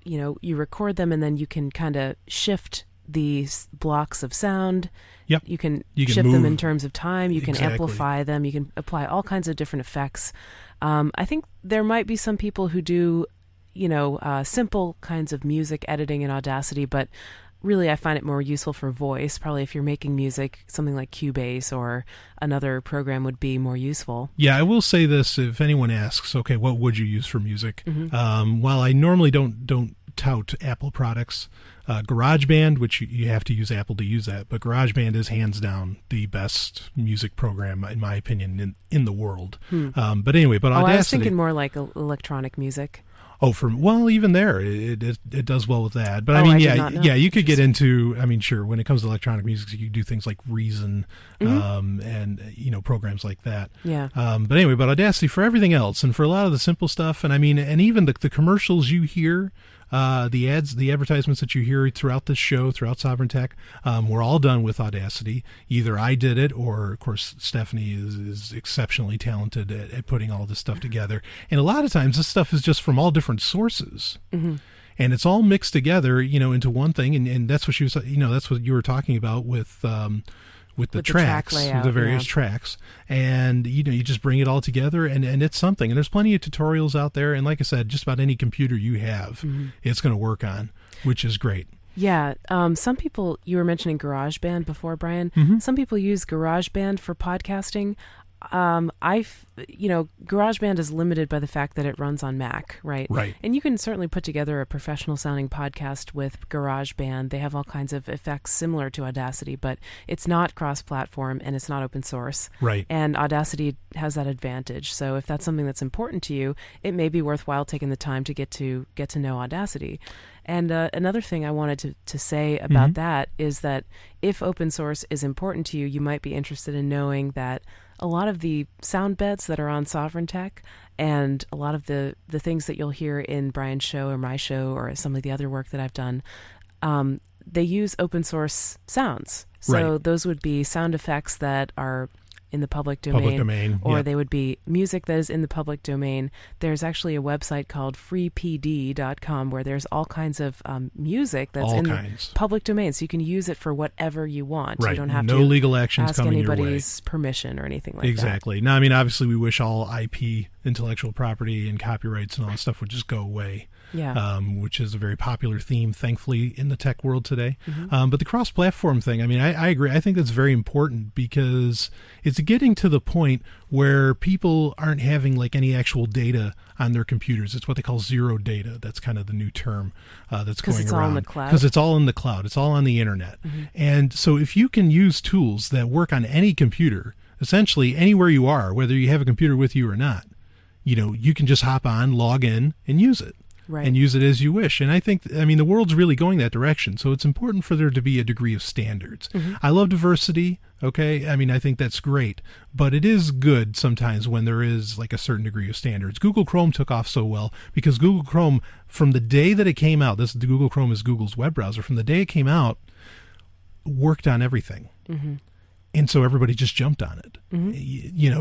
you record them, and then you can kind of shift these blocks of sound. Yep. You can move shift them in terms of time. You can Exactly. amplify them. You can apply all kinds of different effects. I think there might be some people who do, simple kinds of music editing in Audacity, but really I find it more useful for voice. Probably if you're making music, something like Cubase or another program would be more useful. Yeah, I will say this, if anyone asks, okay, what would you use for music? Mm-hmm. While I normally don't tout Apple products, GarageBand, which you have to use Apple to use that, but GarageBand is hands down the best music program, in my opinion, in the world. But anyway, but Audacity... I was thinking more like electronic music. Oh, even there, it does well with that. But I mean, you could get into, sure, when it comes to electronic music, you do things like Reason, and, programs like that. Yeah. But anyway, but Audacity for everything else, and for a lot of the simple stuff, and and even the commercials you hear, the ads, the advertisements that you hear throughout this show, throughout Sovryn Tech, were all done with Audacity. Either I did it, or of course Stephanie is exceptionally talented at putting all this stuff together. And a lot of times this stuff is just from all different sources. Mm-hmm. And it's all mixed together, into one thing. And that's what she was, that's what you were talking about with the tracks, track layout, the various tracks, and you just bring it all together, and it's something. And there's plenty of tutorials out there, and like I said, just about any computer you have, it's going to work on, which is great. Yeah, some people, you were mentioning GarageBand before, Brian. Some people use GarageBand for podcasting. GarageBand is limited by the fact that it runs on Mac, right? Right. And you can certainly put together a professional sounding podcast with GarageBand. They have all kinds of effects similar to Audacity, but it's not cross-platform and it's not open source. Right. And Audacity has that advantage. So if that's something that's important to you, it may be worthwhile taking the time to get to know Audacity. And another thing I wanted to say about that is that if open source is important to you, you might be interested in knowing that a lot of the sound beds that are on Sovryn Tech and a lot of the things that you'll hear in Brian's show or my show or some of the other work that I've done, they use open source sounds. So those would be sound effects that are in the public domain, or they would be music that is in the public domain. There's actually a website called freepd.com where there's all kinds of music that's the public domain, so you can use it for whatever you want. Right. You don't have no to legal actions ask coming your way. anybody's permission or anything like that. Exactly. Now, Obviously we wish all IP, intellectual property, and copyrights and all that stuff would just go away. Yeah. Which is a very popular theme, thankfully, in the tech world today. But the cross-platform thing, I agree. I think that's very important because it's getting to the point where people aren't having like any actual data on their computers. It's what they call zero data. That's kind of the new term that's going around. Because it's all in the cloud. Because it's all in the cloud. It's all on the internet. And so if you can use tools that work on any computer, essentially anywhere you are, whether you have a computer with you or not, you can just hop on, log in, and use it. Right. And use it as you wish. And I think, the world's really going that direction. So it's important for there to be a degree of standards. I love diversity. Okay. I think that's great, but it is good sometimes when there is like a certain degree of standards. Google Chrome took off so well because Google Chrome, from the day that it came out, Google Chrome is Google's web browser. From the day it came out, worked on everything. And so everybody just jumped on it,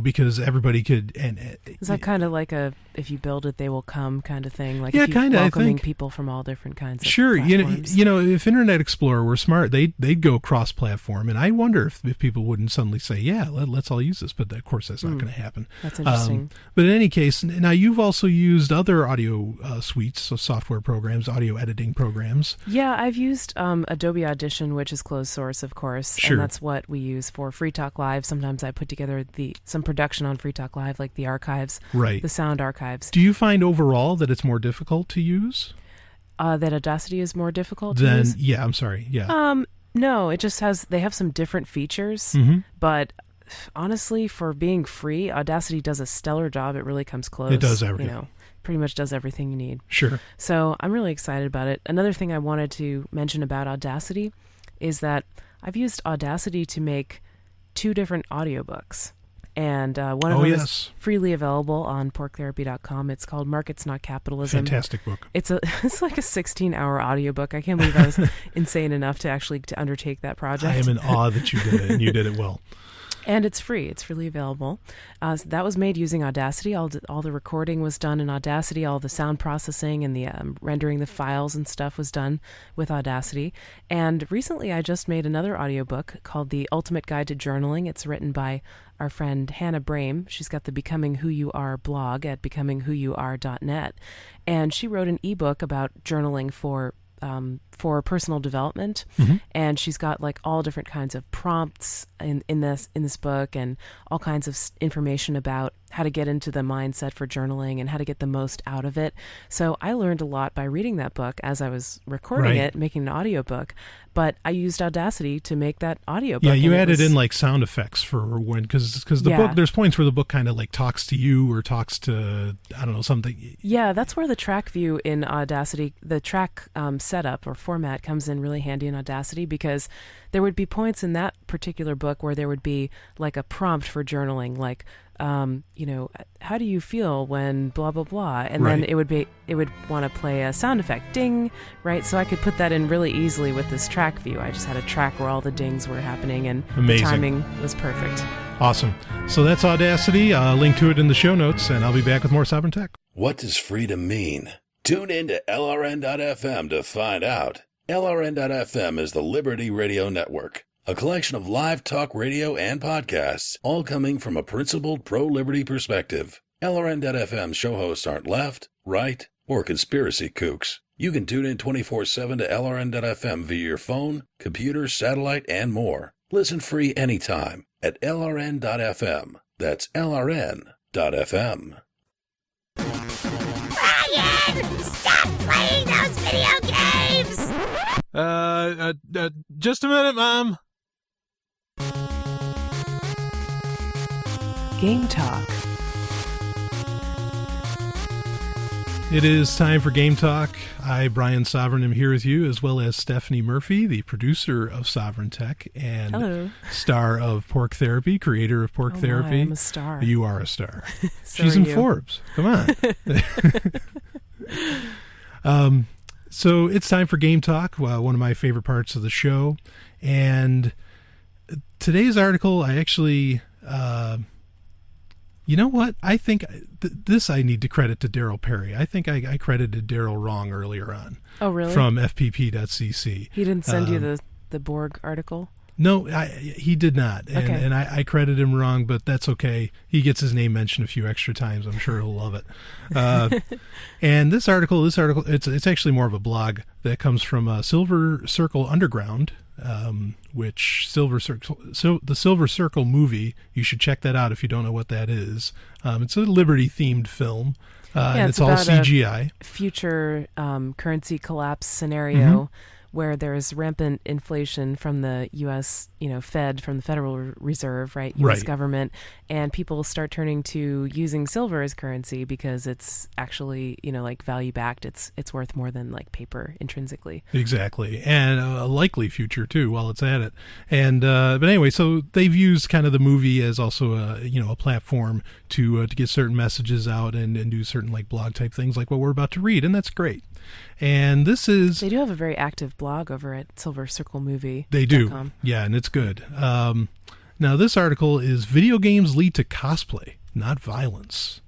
because everybody could. And is that kind of like a if you build it, they will come kind of thing. Like Yeah, if you kinda, I welcoming think. people from all different kinds of Sure, platforms. you know, if Internet Explorer were smart, they'd go cross-platform, and I wonder if people wouldn't suddenly say, "Yeah, let's all use this." But of course, that's not going to happen. That's interesting. But in any case, now you've also used other audio suites, so software programs, audio editing programs. Yeah, I've used Adobe Audition, which is closed source, of course, Sure. and that's what we use for Free Talk Live. Sometimes I put together some production on Free Talk Live, like the archives, Right. the sound archives. Do you find overall that it's more difficult to use? That Audacity is more difficult to use? Yeah, I'm sorry. Yeah. No, it just they have some different features, Mhm. but honestly, for being free, Audacity does a stellar job. It really comes close. It does everything. You know, pretty much does everything you need. Sure. So I'm really excited about it. Another thing I wanted to mention about Audacity is that I've used Audacity to make 2 different audiobooks. And one of them is freely available on porktherapy.com. It's called Markets Not Capitalism. Fantastic book. It's like a 16-hour audiobook. I can't believe I was insane enough to undertake that project. I am in awe that you did it, and you did it well. And it's free. It's freely available. So that was made using Audacity. All the recording was done in Audacity. All the sound processing and the rendering the files and stuff was done with Audacity. And recently I just made another audiobook called The Ultimate Guide to Journaling. It's written by our friend Hannah Brame. She's got the Becoming Who You Are blog at becomingwhoyouare.net. And she wrote an ebook about journaling for personal development, and she's got like all different kinds of prompts in this book, and all kinds of information about how to get into the mindset for journaling and how to get the most out of it. So I learned a lot by reading that book as I was recording it, making an audiobook. But I used Audacity to make that audiobook. Yeah, you added in like sound effects for when, because the book, there's points where the book kind of like talks to you or talks to, I don't know, something. Yeah, that's where the track view in Audacity, the track setup or format comes in really handy in Audacity, because there would be points in that particular book where there would be like a prompt for journaling, like, you know, how do you feel when blah, blah, blah. And then it would want to play a sound effect, ding, right? So I could put that in really easily with this track view. I just had a track where all the dings were happening, and the timing was perfect. Awesome. So that's Audacity. Link to it in the show notes, and I'll be back with more Sovryn Tech. What does freedom mean? Tune in to LRN.FM to find out. LRN.FM is the Liberty Radio Network, a collection of live talk radio and podcasts, all coming from a principled pro-liberty perspective. LRN.FM show hosts aren't left, right, or conspiracy kooks. You can tune in 24/7 to LRN.FM via your phone, computer, satellite, and more. Listen free anytime at LRN.FM. That's LRN.FM. Brian! Stop playing those video games! Just a minute, Mom. Game Talk. It is time for Game Talk. I, Brian Sovryn, am here with you, as well as Stephanie Murphy, the producer of Sovryn Tech and star of Pork Therapy, creator of Pork Therapy. I'm a star. You are a star. So She's are in you. Forbes. Come on. So it's time for Game Talk, one of my favorite parts of the show. And today's article, I actually... you know what? I think this I need to credit to Daryl Perry. I think I credited Daryl wrong earlier on. Oh, really? From fpp.cc. He didn't send you the Borg article? No, he did not. And I credit him wrong, but that's okay. He gets his name mentioned a few extra times. I'm sure he'll love it. And this article, it's actually more of a blog that comes from Silver Circle Underground, which the Silver Circle movie, you should check that out if you don't know what that is. It's a Liberty-themed film, and it's all CGI. A future currency collapse scenario where there's rampant inflation from the U.S., Fed, from the Federal Reserve, right? U.S. government, and people start turning to using silver as currency because it's actually, like value backed. It's worth more than like paper intrinsically. Exactly, and a likely future too while it's at it. And but anyway, so they've used kind of the movie as also a platform to get certain messages out and do certain like blog type things like what we're about to read, and that's great. And this is... They do have a very active blog over at Silver Circle Movie. They do. Yeah, and it's good. Now, this article is Video Games Lead to Cosplay, Not Violence.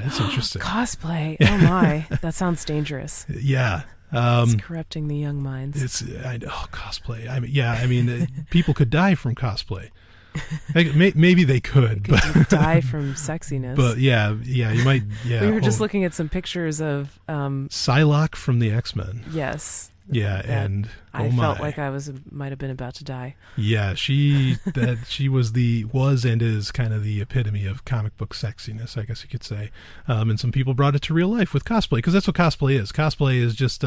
That's interesting. Cosplay. Oh my, that sounds dangerous. Yeah. It's corrupting the young minds. Cosplay. I mean, people could die from cosplay. Maybe they could, but die from sexiness. But yeah, you might. Yeah, we were just looking at some pictures of Psylocke from the X-Men. Yes. Yeah, and I felt like I might have been about to die. Yeah, she was and is kind of the epitome of comic book sexiness, I guess you could say. And some people brought it to real life with cosplay, because that's what cosplay is. Cosplay is just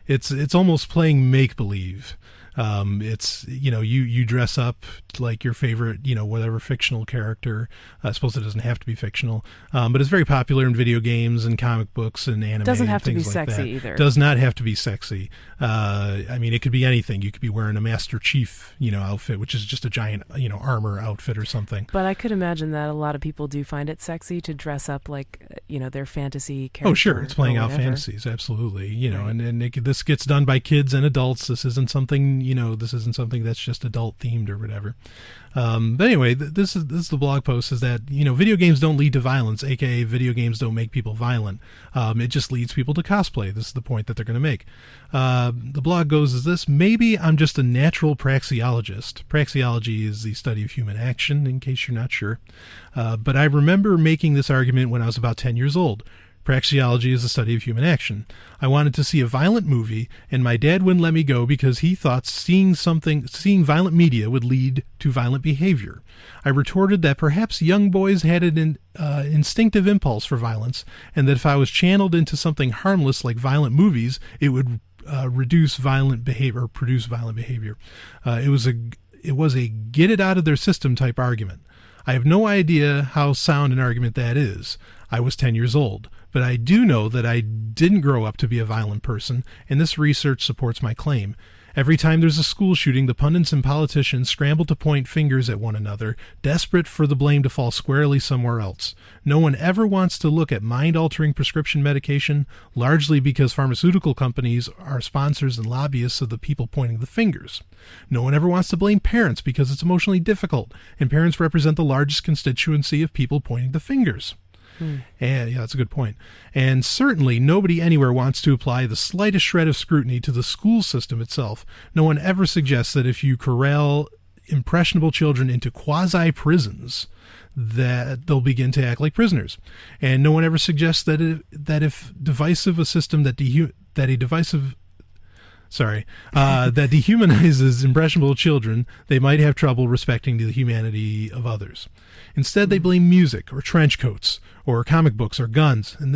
it's almost playing make believe. It's, you dress up like your favorite, whatever fictional character. I suppose it doesn't have to be fictional, but it's very popular in video games and comic books and anime. Doesn't have to be like sexy that. either. Does not have to be sexy. I mean, it could be anything. You could be wearing a Master Chief, outfit, which is just a giant, armor outfit or something. But I could imagine that a lot of people do find it sexy to dress up like, their fantasy character. Oh, sure. It's playing out fantasies. Absolutely. Right. And this gets done by kids and adults. This isn't something, this isn't something that's just adult themed or whatever. But anyway, this is the blog post, is that, video games don't lead to violence, aka video games don't make people violent. It just leads people to cosplay. This is the point that they're going to make. The blog goes as this: maybe I'm just a natural praxeologist. Praxeology is the study of human action, in case you're not sure. But I remember making this argument when I was about 10 years old. Praxeology is the study of human action. I wanted to see a violent movie, and my dad wouldn't let me go because he thought seeing violent media would lead to violent behavior. I retorted that perhaps young boys had an instinctive impulse for violence, and that if I was channeled into something harmless like violent movies, it would produce violent behavior. It was a get it out of their system type argument. I have no idea how sound an argument that is. I was 10 years old, but I do know that I didn't grow up to be a violent person, and this research supports my claim. Every time there's a school shooting, the pundits and politicians scramble to point fingers at one another, desperate for the blame to fall squarely somewhere else. No one ever wants to look at mind-altering prescription medication, largely because pharmaceutical companies are sponsors and lobbyists of the people pointing the fingers. No one ever wants to blame parents because it's emotionally difficult, and parents represent the largest constituency of people pointing the fingers. And yeah, that's a good point. And certainly nobody anywhere wants to apply the slightest shred of scrutiny to the school system itself. No one ever suggests that if you corral impressionable children into quasi-prisons, that they'll begin to act like prisoners. And no one ever suggests that if divisive a system that dehumanizes impressionable children, they might have trouble respecting the humanity of others. Instead, they blame music or trench coats or comic books or guns. And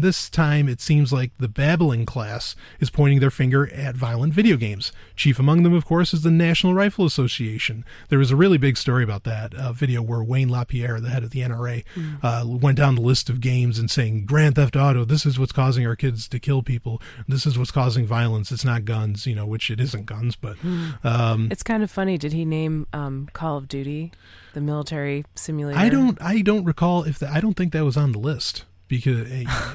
this time, it seems like the babbling class is pointing their finger at violent video games. Chief among them, of course, is the National Rifle Association. There was a really big story about that video where Wayne LaPierre, the head of the NRA, went down the list of games and saying, Grand Theft Auto, this is what's causing our kids to kill people. This is what's causing violence. It's not guns, which it isn't guns, but... it's kind of funny. Did he name Call of Duty, the military simulator? I don't recall I don't think that was on the list.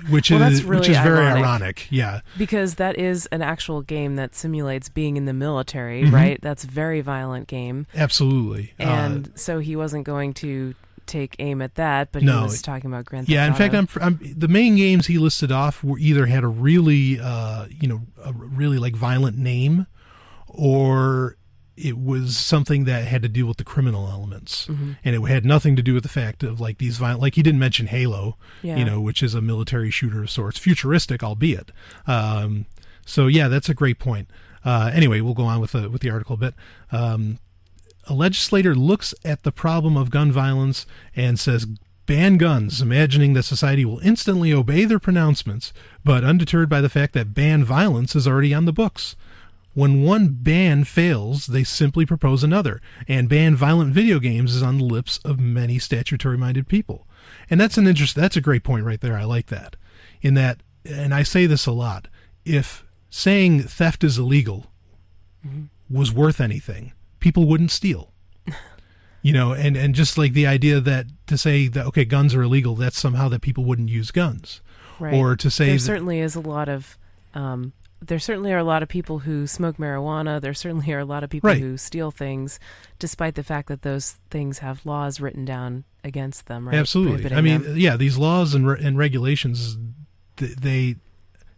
Which well, is really very ironic. Yeah, because that is an actual game that simulates being in the military, right? That's a very violent game. Absolutely. And so he wasn't going to take aim at that, but he was talking about Grand Theft Yeah, in Auto. fact, the main games he listed off were either had a really, a really like violent name, or it was something that had to do with the criminal elements, and it had nothing to do with the fact of like these violent. Like he didn't mention Halo, which is a military shooter of sorts, futuristic, albeit. So yeah, that's a great point. Anyway, we'll go on with the article a bit. A legislator looks at the problem of gun violence and says, ban guns, imagining that society will instantly obey their pronouncements, but undeterred by the fact that ban violence is already on the books. When one ban fails, they simply propose another, and ban violent video games is on the lips of many statutory-minded people. And that's a great point right there. I like that. In that, and I say this a lot, if saying theft is illegal was worth anything, people wouldn't steal. And just like the idea that to say that, okay, guns are illegal, that's somehow that people wouldn't use guns. Right. Or to say there certainly is a lot of there certainly are a lot of people who smoke marijuana. There certainly are a lot of people who steal things, despite the fact that those things have laws written down against them. Right? Absolutely. I mean, these laws and regulations,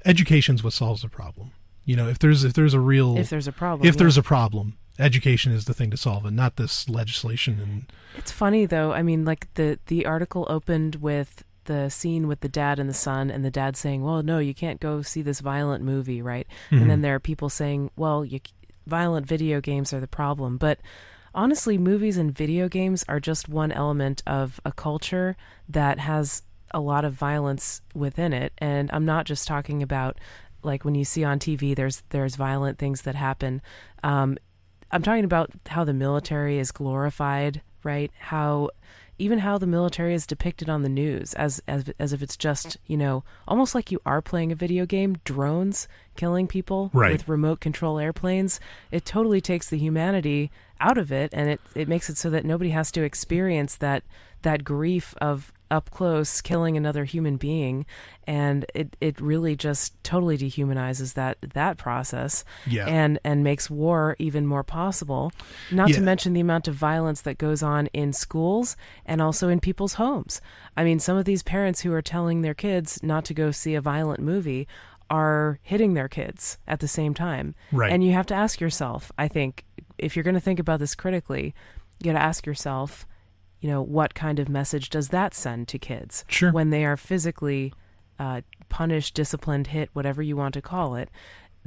education's what solves the problem. If there's a problem, education is the thing to solve it, not this legislation. And it's funny though. I mean, like the article opened with the scene with the dad and the son, and the dad saying, well, no, you can't go see this violent movie, right? Mm-hmm. And then there are people saying, well, violent video games are the problem. But honestly, movies and video games are just one element of a culture that has a lot of violence within it. And I'm not just talking about like when you see on TV, there's violent things that happen. I'm talking about how the military is glorified, right? How the military is depicted on the news as if it's just, almost like you are playing a video game, drones killing people with remote control airplanes. It totally takes the humanity out of it, and it makes it so that nobody has to experience that grief of up close killing another human being, and it really just totally dehumanizes that process, and makes war even more possible. Not to mention the amount of violence that goes on in schools and also in people's homes. I mean, some of these parents who are telling their kids not to go see a violent movie are hitting their kids at the same time. Right. And you have to ask yourself, I think, if you're going to think about this critically, you got to ask yourself, what kind of message does that send to kids when they are physically punished, disciplined, hit, whatever you want to call it?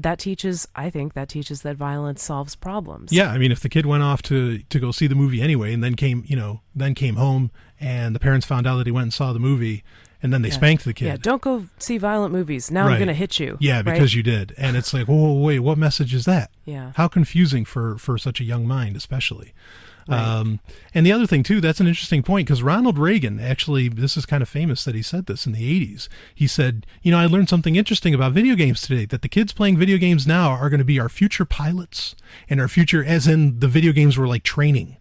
I think that teaches that violence solves problems. Yeah, I mean, if the kid went off to go see the movie anyway, and then came home, and the parents found out that he went and saw the movie, and then they spanked the kid. Yeah, don't go see violent movies. Now I'm going to hit you. Yeah, because you did. And it's like, whoa, wait, what message is that? Yeah. How confusing for such a young mind, especially. Right. And the other thing, too, that's an interesting point, because Ronald Reagan, actually, this is kind of famous that he said this in the 80s. He said, I learned something interesting about video games today, that the kids playing video games now are going to be our future pilots, and our future, as in the video games were like training.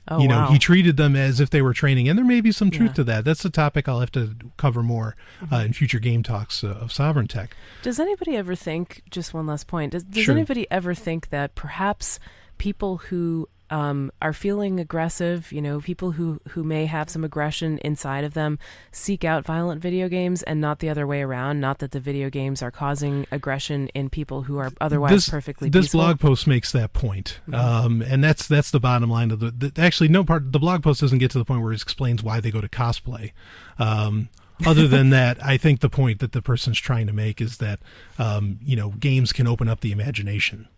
Oh, wow. He treated them as if they were training, and there may be some truth to that. That's a topic I'll have to cover more in future game talks of Sovryn Tech. Does anybody ever think, just one last point, does anybody ever think that perhaps people who are feeling aggressive, people who may have some aggression inside of them, seek out violent video games, and not the other way around? Not that the video games are causing aggression in people who are otherwise perfectly peaceful. This blog post makes that point, and that's the bottom line of the blog post doesn't get to the point where it explains why they go to cosplay. Other than that, I think the point that the person's trying to make is that games can open up the imagination.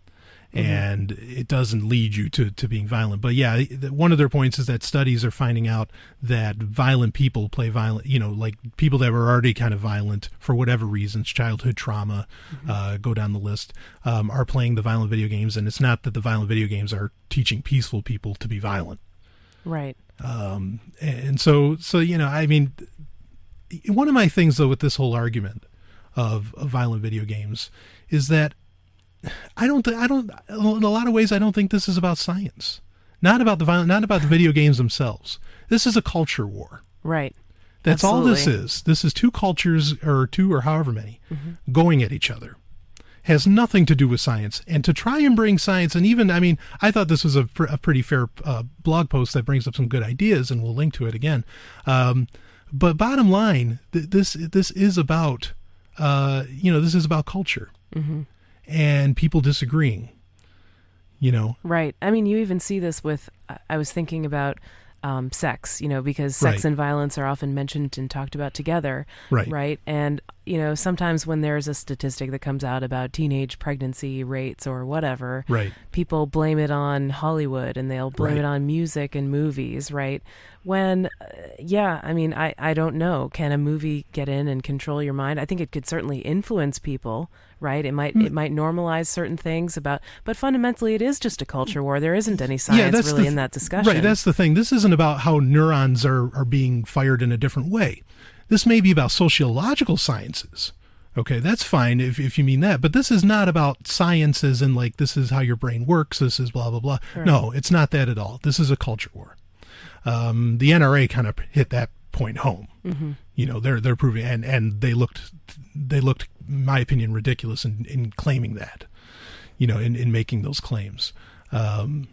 And it doesn't lead you to being violent. But yeah, one of their points is that studies are finding out that violent people play violent, like people that were already kind of violent for whatever reasons, childhood trauma, go down the list, are playing the violent video games. And it's not that the violent video games are teaching peaceful people to be violent. Right. And so, I mean, one of my things though with this whole argument of violent video games is that I don't. In a lot of ways, I don't think this is about science. Not about the video games themselves. This is a culture war. Right. That's all this is. This is two cultures, or however many, going at each other. Has nothing to do with science. And to try and bring science, and even, I mean, I thought this was a pretty fair blog post that brings up some good ideas, and we'll link to it again. But bottom line, this is about, this is about culture. Mm-hmm. And people disagreeing, Right. I mean, you even see this with, I was thinking about sex, because sex and violence are often mentioned and talked about together. Right. And, sometimes when there's a statistic that comes out about teenage pregnancy rates or whatever, people blame it on Hollywood, and they'll blame it on music and movies, right? When, I mean, I don't know. Can a movie get in and control your mind? I think it could certainly influence people, right? It might normalize certain things but fundamentally it is just a culture war. There isn't any science really in that discussion. Right, that's the thing. This isn't about how neurons are being fired in a different way. This may be about sociological sciences. Okay, that's fine if you mean that. But this is not about sciences and like this is how your brain works, this is blah, blah, blah. Right. No, it's not that at all. This is a culture war. The NRA kind of hit that point home. Mm-hmm. They're proving, and they looked they looked, in my opinion, ridiculous in claiming that, in making those claims. I'm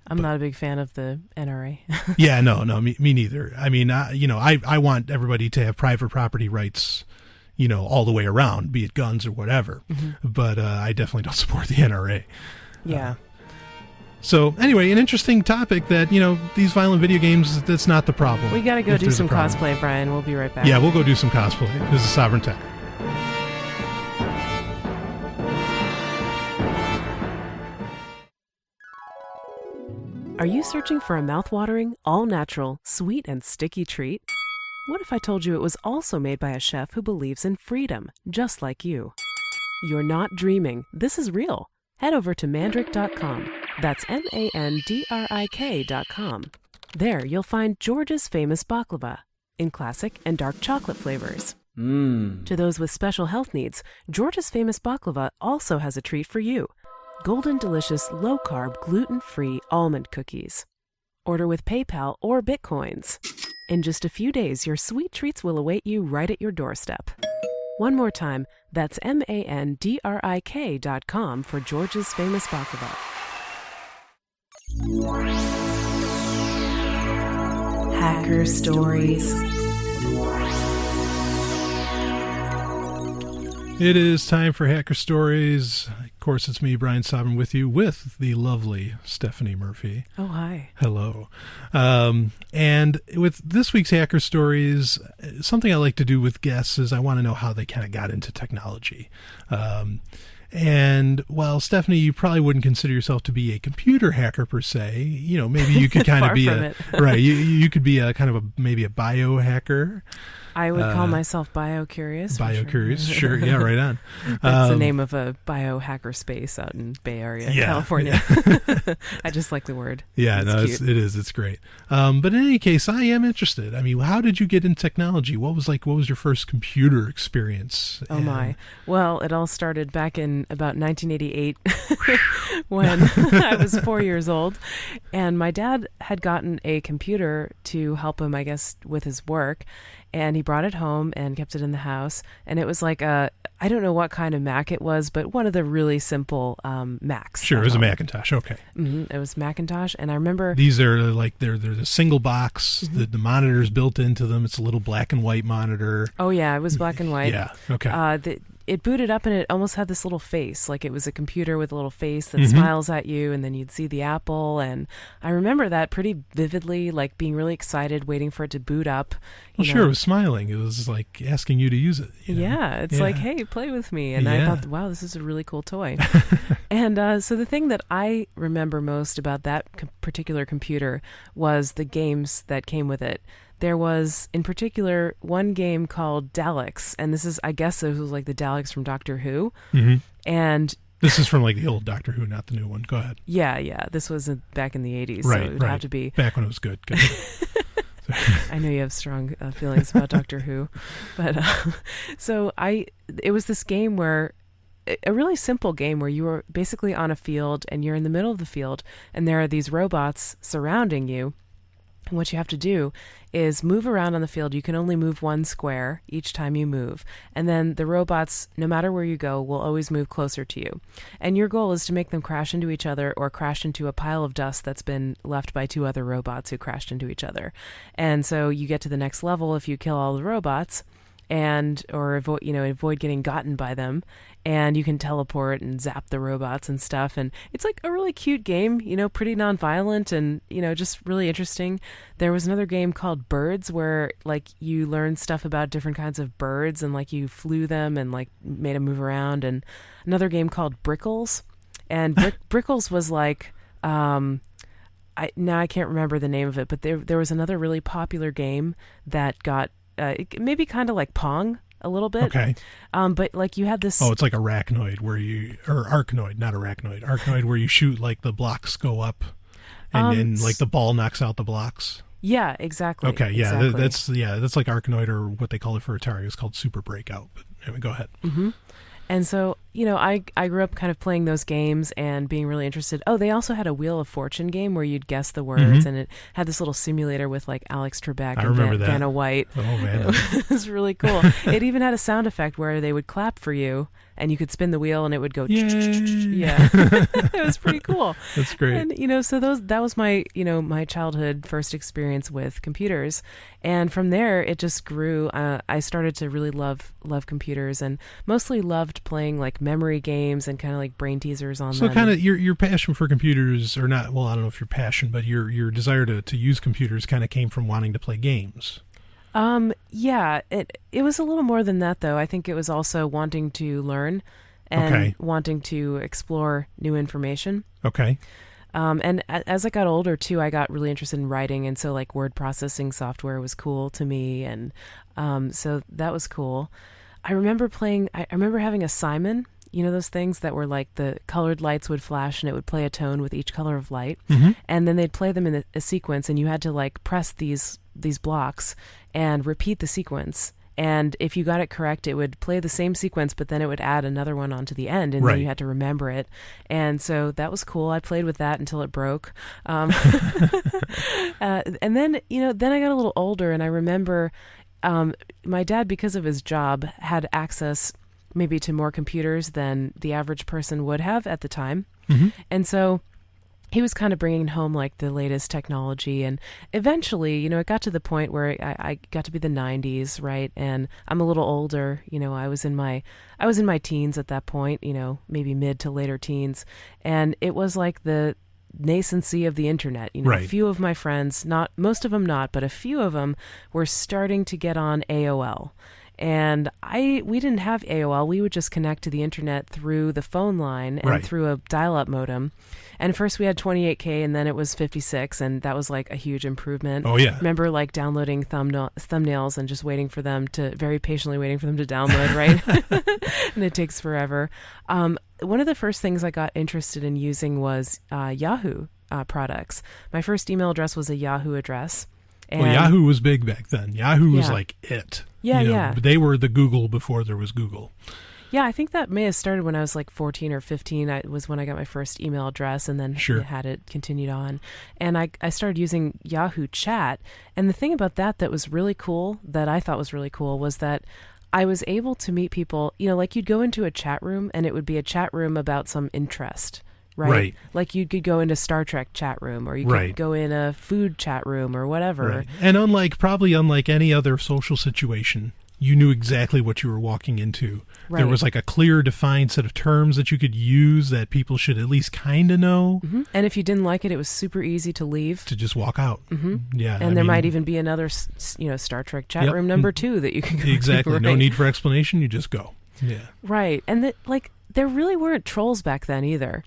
not a big fan of the NRA. Yeah, no, me neither. I mean, I want everybody to have private property rights, all the way around, be it guns or whatever. Mm-hmm. But I definitely don't support the NRA. Yeah. So anyway, an interesting topic that, these violent video games, that's not the problem. We got to go do some cosplay, Brian. We'll be right back. Yeah, we'll go do some cosplay. This is Sovryn Tech. Are you searching for a mouth-watering, all-natural, sweet and sticky treat? What if I told you it was also made by a chef who believes in freedom, just like you? You're not dreaming. This is real. Head over to mandrick.com. That's MANDRIK.com. There you'll find George's famous baklava in classic and dark chocolate flavors. To those with special health needs, George's famous baklava also has a treat for you. Golden delicious, low-carb, gluten-free almond cookies. Order with PayPal or Bitcoins. In just a few days, your sweet treats will await you right at your doorstep. One more time, that's MANDRIK.com for George's famous baklava. Hacker Stories. It is time for Hacker Stories. Of course, it's me, Brian Sovryn, with you, with the lovely Stephanie Murphy. Oh, hi. Hello. And with this week's Hacker Stories, something I like to do with guests is I want to know how they kind of got into technology. And while, Stephanie, you probably wouldn't consider yourself to be a computer hacker per se, maybe you could kind of be right. You could be a kind of maybe a biohacker. I would call myself bio-curious. Bio-curious, sure. Yeah, right on. That's the name of a biohacker space out in Bay Area, California. Yeah. I just like the word. Yeah, it is. It's great. But in any case, I am interested. I mean, how did you get in technology? What was your first computer experience? Oh, my. Well, it all started back in about 1988 when I was 4 years old. And my dad had gotten a computer to help him, I guess, with his work. And he brought it home and kept it in the house. And it was like I don't know what kind of Mac it was, but one of the really simple Macs. Sure, it was a Macintosh. Okay. Mm-hmm. It was Macintosh. And I remember... These are like, they're the single box. Mm-hmm. The monitor's built into them. It's a little black and white monitor. Oh, yeah, it was black and white. Yeah, okay. It booted up and it almost had this little face, like it was a computer with a little face that smiles at you, and then you'd see the apple. And I remember that pretty vividly, like being really excited, waiting for it to boot up. Well, sure, it was smiling. It was like asking you to use it. Yeah, it's like, hey, play with me. And I thought, wow, this is a really cool toy. And so the thing that I remember most about that particular computer was the games that came with it. There was, in particular, one game called Daleks, and this is, I guess it was like the Daleks from Doctor Who. Mm-hmm. And this is from like the old Doctor Who, not the new one. Go ahead. Yeah. This was back in the 80s, right, so it would have to be... Back when it was good. I know you have strong feelings about Doctor Who. But it was this game where... a really simple game where you were basically on a field, and you're in the middle of the field, and there are these robots surrounding you. And what you have to do is move around on the field. You can only move one square each time you move. And then the robots, no matter where you go, will always move closer to you. And your goal is to make them crash into each other or crash into a pile of dust that's been left by two other robots who crashed into each other. And so you get to the next level if you kill all the robots or avoid getting gotten by them, and you can teleport and zap the robots and stuff. And it's like a really cute game, pretty nonviolent and, just really interesting. There was another game called Birds where like you learn stuff about different kinds of birds and like you flew them and like made them move around. And another game called Brickles, and Brickles was like, I can't remember the name of it, but there was another really popular game that got, maybe kind of like Pong a little bit. Okay. But like you had this... Oh, it's like Arachnoid or Arknoid, not Arachnoid. Arknoid where you shoot like the blocks go up and like the ball knocks out the blocks. Yeah, exactly. Okay, yeah, exactly. that's like Arknoid, or what they call it for Atari is called Super Breakout. But anyway, go ahead. Mm-hmm. And so, I grew up kind of playing those games and being really interested. Oh, they also had a Wheel of Fortune game where you'd guess the words, and it had this little simulator with like Alex Trebek and Vanna White. Oh, man. It was really cool. It even had a sound effect where they would clap for you and you could spin the wheel and it would go. Yeah. It was pretty cool. That's great. And, so that was my, my childhood first experience with computers. And from there, it just grew. I started to really love computers and mostly loved playing like memory games and kind of like brain teasers on them. So kind of your passion for computers, or not, well, I don't know if your passion, but your desire to use computers kind of came from wanting to play games. Yeah, it was a little more than that, though. I think it was also wanting to learn and wanting to explore new information. Okay. And as I got older, too, I got really interested in writing, and so like word processing software was cool to me, and so that was cool. I remember having a Simon, those things that were like the colored lights would flash and it would play a tone with each color of light, and then they'd play them in a sequence, and you had to like press these blocks and repeat the sequence. And if you got it correct, it would play the same sequence, but then it would add another one onto the end, and then you had to remember it. And so that was cool. I played with that until it broke. And then, then I got a little older, and I remember my dad, because of his job, had access maybe to more computers than the average person would have at the time. And so he was kind of bringing home like the latest technology, and eventually, it got to the point where I got to be the 90s, right? And I'm a little older, I was in my teens at that point, maybe mid to later teens, and it was like the nascency of the internet. A few of my friends, most of them not, but a few of them were starting to get on AOL. And we didn't have AOL. We would just connect to the internet through the phone line and through a dial-up modem. And first we had 28K, and then it was 56, and that was like a huge improvement. Oh, yeah. Remember like downloading thumbnails and just very patiently waiting for them to download, right? And it takes forever. One of the first things I got interested in using was Yahoo products. My first email address was a Yahoo address. Well, Yahoo was big back then. Yahoo was like it. Yeah. They were the Google before there was Google. Yeah, I think that may have started when I was like 14 or 15. It was when I got my first email address, and then had it continued on. And I started using Yahoo Chat. And the thing about that was really cool, that I thought was really cool, was that I was able to meet people, like you'd go into a chat room, and it would be a chat room about some interest. Right. Like you could go into Star Trek chat room, or you could go in a food chat room or whatever. Right. And probably unlike any other social situation, you knew exactly what you were walking into. Right. There was like a clear, defined set of terms that you could use that people should at least kind of know. And if you didn't like it, it was super easy to leave. To just walk out. Yeah. And there might even be another, Star Trek chat room number 2 that you can go Exactly. to, No need for explanation. You just go. Yeah. Right. And there really weren't trolls back then either.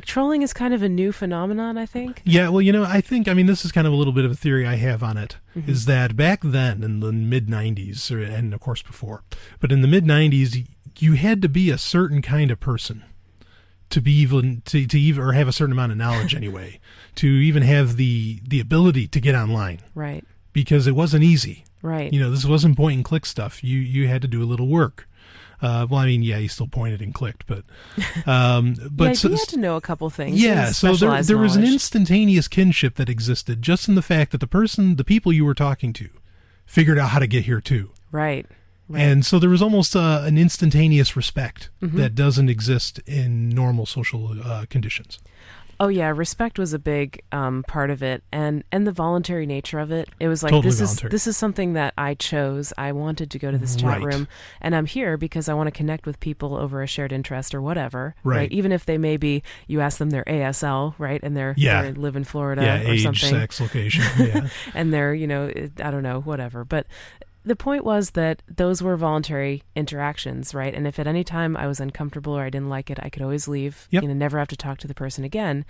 Trolling is kind of a new phenomenon, I think. Yeah, well, this is kind of a little bit of a theory I have on it, is that back then in the mid-90s, and of course before, but in the mid-90s, you had to be a certain kind of person to be or have a certain amount of knowledge anyway, to even have the ability to get online. Right. Because it wasn't easy. Right. This wasn't point and click stuff. You had to do a little work. You still pointed and clicked, but you had to know a couple things. Yeah, so there was an instantaneous kinship that existed just in the fact that the people you were talking to, figured out how to get here too. Right. And so there was almost an instantaneous respect that doesn't exist in normal social conditions. Oh yeah, respect was a big part of it, and the voluntary nature of it. It was like totally this is something that I chose. I wanted to go to this chat room, and I'm here because I want to connect with people over a shared interest or whatever. Right. Even if you ask them their ASL, right, and they live in Florida or age, something. Sex, location, and they're I don't know, whatever, but. The point was that those were voluntary interactions, right? And if at any time I was uncomfortable or I didn't like it, I could always leave, never have to talk to the person again.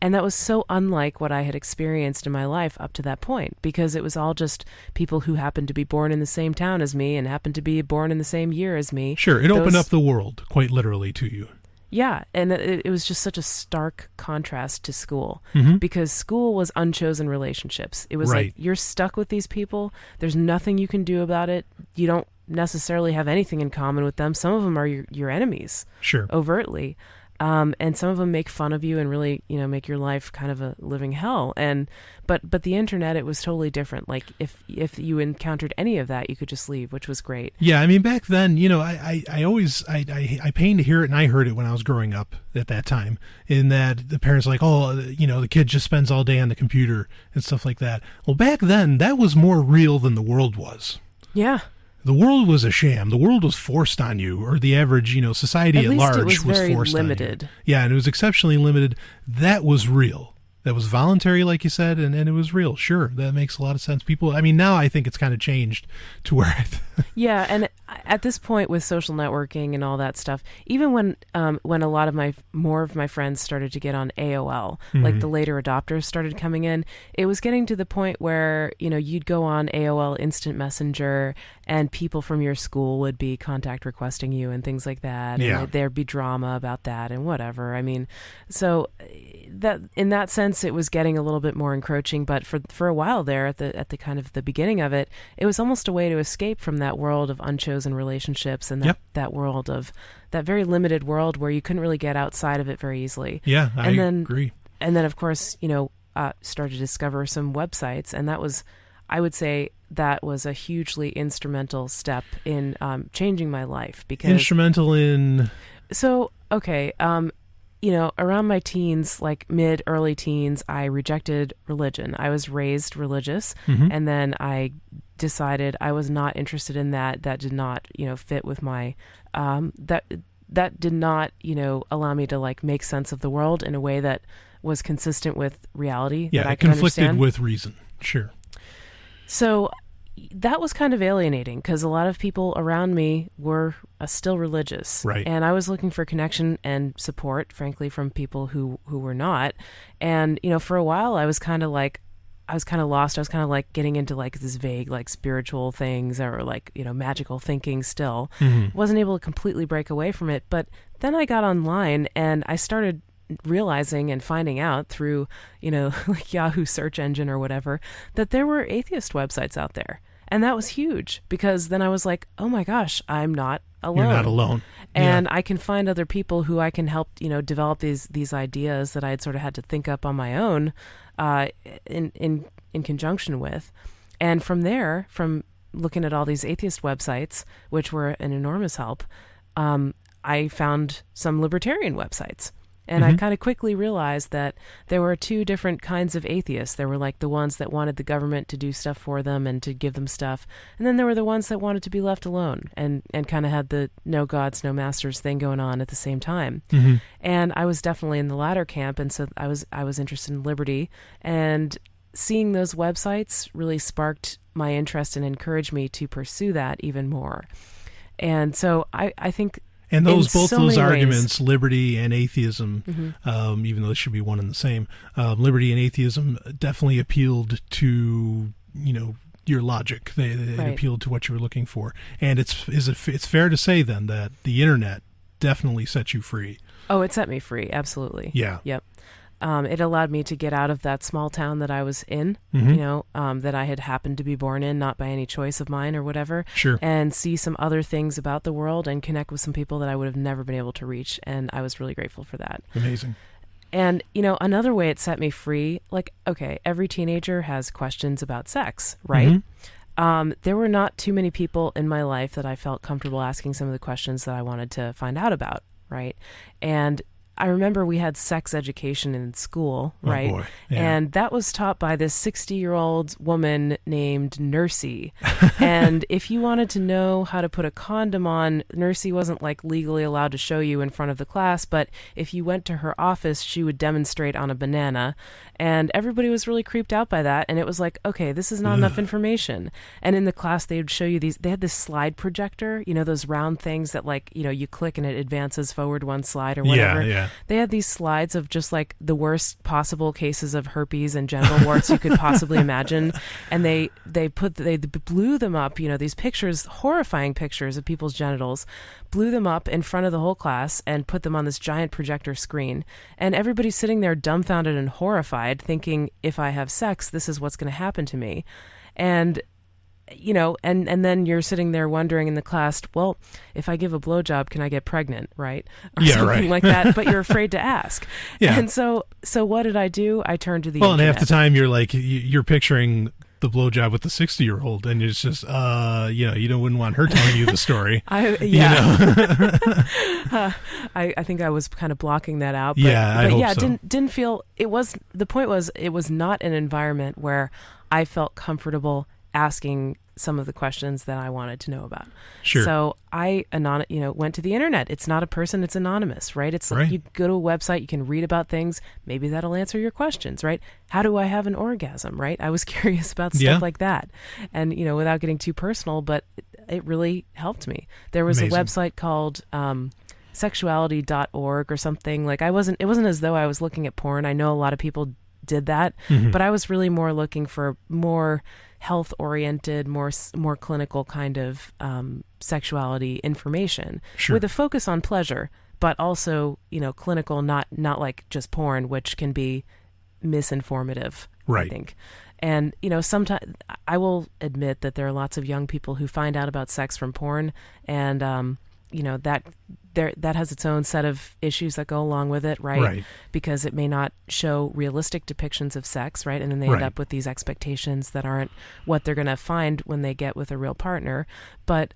And that was so unlike what I had experienced in my life up to that point, because it was all just people who happened to be born in the same town as me and happened to be born in the same year as me. Sure, it opened up the world, quite literally, to you. Yeah, and it was just such a stark contrast to school, because school was unchosen relationships. It was like, you're stuck with these people. There's nothing you can do about it. You don't necessarily have anything in common with them. Some of them are your enemies, sure, overtly. And some of them make fun of you and really, make your life kind of a living hell. But the internet, it was totally different. Like if you encountered any of that, you could just leave, which was great. Yeah, I mean, back then, I pain to hear it, and I heard it when I was growing up at that time, in that the parents are like, oh, the kid just spends all day on the computer and stuff like that. Well, back then, that was more real than the world was. Yeah. The world was a sham. The world was forced on you, or the average, society at large was very forced limited. on you. Yeah, and it was exceptionally limited. That was real. That was voluntary, like you said, and it was real. Sure, that makes a lot of sense. People, I mean, now I think it's kind of changed to where yeah, and at this point with social networking and all that stuff, even when a lot of more of my friends started to get on AOL, like the later adopters started coming in, it was getting to the point where, you'd go on AOL Instant Messenger and people from your school would be contact requesting you and things like that. Yeah. And there'd be drama about that and whatever. I mean, so that in that sense, it was getting a little bit more encroaching, but for a while there at the kind of the beginning of it, it was almost a way to escape from that world of unchosen relationships and that world of that very limited world where you couldn't really get outside of it very easily. Yeah, I agree. And then of course, started to discover some websites, and that was, I would say, that was a hugely instrumental step in changing my life. Because instrumental in around my teens, like early teens, I rejected religion. I was raised religious, and then I decided I was not interested in that. That did not, fit with my, that did not, allow me to like make sense of the world in a way that was consistent with reality. Yeah, that I it could conflicted understand. with reason. Sure. So that was kind of alienating because a lot of people around me were still religious. Right. And I was looking for connection and support, frankly, from people who were not. And, for a while I was kind of lost. I was kind of like getting into like this vague, like spiritual things or like, magical thinking still. Wasn't able to completely break away from it. But then I got online and I started realizing and finding out through, like Yahoo search engine or whatever, that there were atheist websites out there. And that was huge because then I was like, oh my gosh, I'm not alone. You're not alone. And I can find other people who I can help, develop these ideas that I had sort of had to think up on my own in conjunction with. And from there, from looking at all these atheist websites, which were an enormous help, I found some libertarian websites. And I kind of quickly realized that there were two different kinds of atheists. There were like the ones that wanted the government to do stuff for them and to give them stuff. And then there were the ones that wanted to be left alone and kind of had the no gods, no masters thing going on at the same time. And I was definitely in the latter camp. And so I was interested in liberty. And seeing those websites really sparked my interest and encouraged me to pursue that even more. And so I think... And both those arguments, ways, liberty and atheism, even though they should be one and the same, liberty and atheism definitely appealed to, your logic. They appealed to what you were looking for. And it's fair to say then that the internet definitely set you free. Oh, it set me free. Absolutely. Yeah. Yep. It allowed me to get out of that small town that I was in, that I had happened to be born in, not by any choice of mine or whatever. Sure. And see some other things about the world and connect with some people that I would have never been able to reach. And I was really grateful for that. Amazing. And, another way it set me free, like, okay, every teenager has questions about sex, right? There were not too many people in my life that I felt comfortable asking some of the questions that I wanted to find out about, right? And I remember we had sex education in school, right? Oh boy. Yeah. And that was taught by this 60-year-old woman named Nursey. And if you wanted to know how to put a condom on, Nursey wasn't like legally allowed to show you in front of the class, but if you went to her office, she would demonstrate on a banana. And everybody was really creeped out by that. And it was like, okay, this is not enough information. And in the class, they would show you they had this slide projector, those round things that like, you click and it advances forward one slide or whatever. Yeah. They had these slides of just like the worst possible cases of herpes and genital warts you could possibly imagine. And they blew them up, these pictures, horrifying pictures of people's genitals, blew them up in front of the whole class and put them on this giant projector screen. And everybody's sitting there dumbfounded and horrified, thinking, if I have sex, this is what's going to happen to me. And and then you're sitting there wondering in the class, well, if I give a blowjob, can I get pregnant, right? Or something like that, but you're afraid to ask. Yeah. And so what did I do? I turned to the Well, internet. and half the time you're like, you're picturing the blowjob with the 60-year-old, and it's just, you wouldn't want her telling you the story. I think I was kind of blocking that out. But, I hope so. Didn't feel the point was it was not an environment where I felt comfortable asking some of the questions that I wanted to know about. Sure. So I went to the internet. It's not a person, it's anonymous, right? It's like you go to a website, you can read about things, maybe that'll answer your questions, right? How do I have an orgasm, right? I was curious about stuff like that. And, without getting too personal, but it really helped me. There was a website called sexuality.org or something. Like it wasn't as though I was looking at porn. I know a lot of people did that, but I was really more looking for more health-oriented, more clinical kind of sexuality information with a focus on pleasure, but also clinical, not like just porn, which can be misinformative. Right. I think. And sometimes I will admit that there are lots of young people who find out about sex from porn, and that has its own set of issues that go along with it, right? Because it may not show realistic depictions of sex, right? And then they end up with these expectations that aren't what they're going to find when they get with a real partner. But,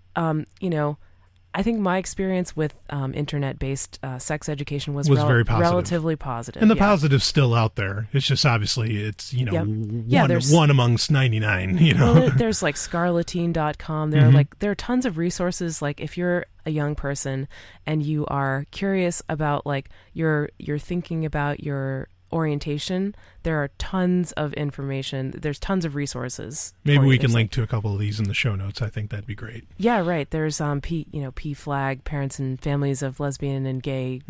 I think my experience with internet-based sex education was very positive. Relatively positive. And the positive's still out there. It's just obviously it's, one amongst 99, Well, there's like scarletine.com. There are tons of resources. Like if you're a young person and you are curious about like you're thinking about your orientation, there are tons of information. There's tons of resources. Maybe we can link to a couple of these in the show notes. I think that'd be great. Yeah, right. There's PFLAG, Parents and Families of Lesbian and Gay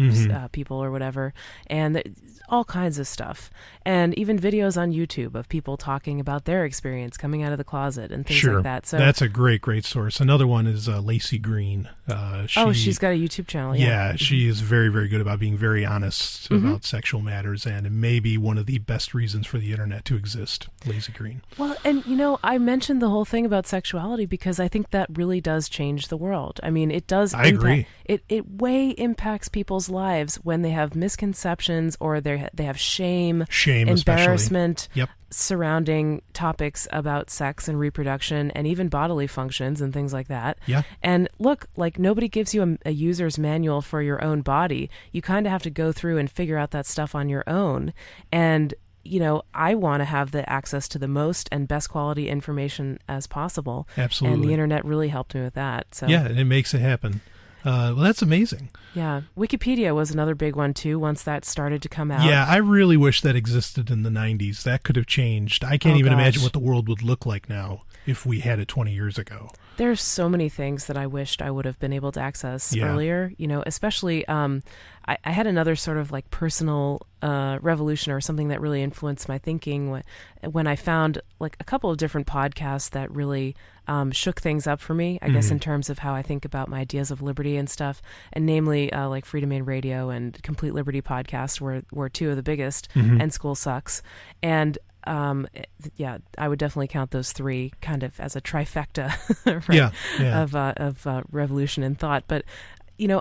People or whatever, and all kinds of stuff. And even videos on YouTube of people talking about their experience coming out of the closet and things like that. So that's a great source. Another one is Lacey Green. She's got a YouTube channel. Yeah, she is very, very good about being very honest about sexual matters, and it may be one of the best reasons for the internet to exist. Lacey Green. Well, and I mentioned the whole thing about sexuality because I think that really does change the world. I mean, it does. I agree. It way impacts people's lives when they have misconceptions or they have shame, embarrassment surrounding topics about sex and reproduction and even bodily functions and things like that. Yeah. And look, like nobody gives you a user's manual for your own body. You kind of have to go through and figure out that stuff on your own. And I want to have the access to the most and best quality information as possible. Absolutely. And the internet really helped me with that. So yeah, and it makes it happen. Well, that's amazing. Yeah. Wikipedia was another big one, too, once that started to come out. Yeah, I really wish that existed in the 90s. That could have changed. I can't even imagine what the world would look like now if we had it 20 years ago. There's so many things that I wished I would have been able to access earlier, especially I had another sort of like personal revolution or something that really influenced my thinking when I found like a couple of different podcasts that really shook things up for me, I guess, in terms of how I think about my ideas of liberty and stuff, and namely like Free Domain Radio and Complete Liberty Podcast were two of the biggest, and School Sucks. And I would definitely count those three kind of as a trifecta of revolution in thought. But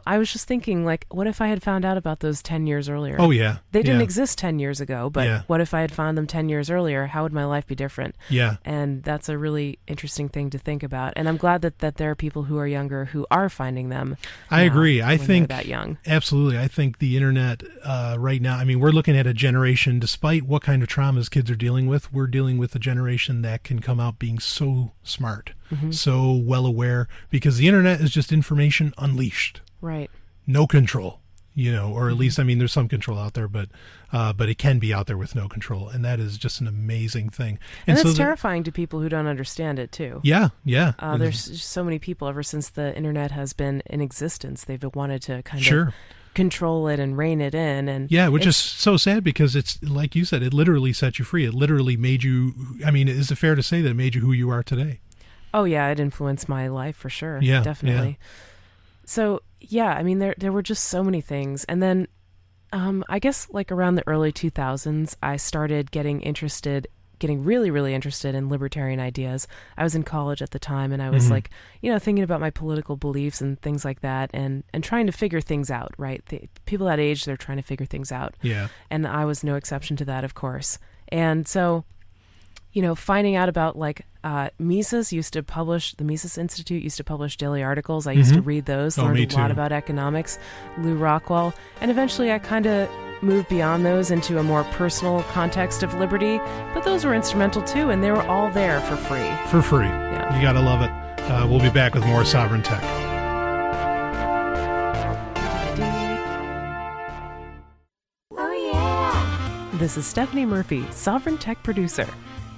I was just thinking, like, what if I had found out about those 10 years earlier? Oh, yeah. They didn't exist 10 years ago, but what if I had found them 10 years earlier? How would my life be different? Yeah. And that's a really interesting thing to think about. And I'm glad that there are people who are younger who are finding them. I agree. I think that young. Absolutely. I think the internet right now, I mean, we're looking at a generation, despite what kind of traumas kids are dealing with, we're dealing with a generation that can come out being so smart, so well aware, because the internet is just information unleashed. Right. No control, or at least, I mean, there's some control out there, but it can be out there with no control. And that is just an amazing thing. And it's terrifying to people who don't understand it too. Yeah. Yeah. There's so many people ever since the internet has been in existence. They've wanted to kind of control it and rein it in. And which is so sad because it's like you said, it literally set you free. It literally made you, I mean, is it fair to say that it made you who you are today? Oh yeah. It influenced my life for sure. Yeah. Definitely. Yeah. So yeah, I mean, there were just so many things. And then I guess like around the early 2000s, I started getting interested getting really, really interested in libertarian ideas. I was in college at the time, and I was like, thinking about my political beliefs and things like that, and trying to figure things out, right? People that age, they're trying to figure things out. Yeah. And I was no exception to that, of course. And so, finding out about the Mises Institute used to publish daily articles. I used to read those, learned a lot about economics, Lou Rockwell, and eventually I kind of moved beyond those into a more personal context of liberty, but those were instrumental too, and they were all there for free. For free. Yeah. You gotta love it. We'll be back with more Sovryn Tech. Oh yeah! This is Stephanie Murphy, Sovryn Tech producer.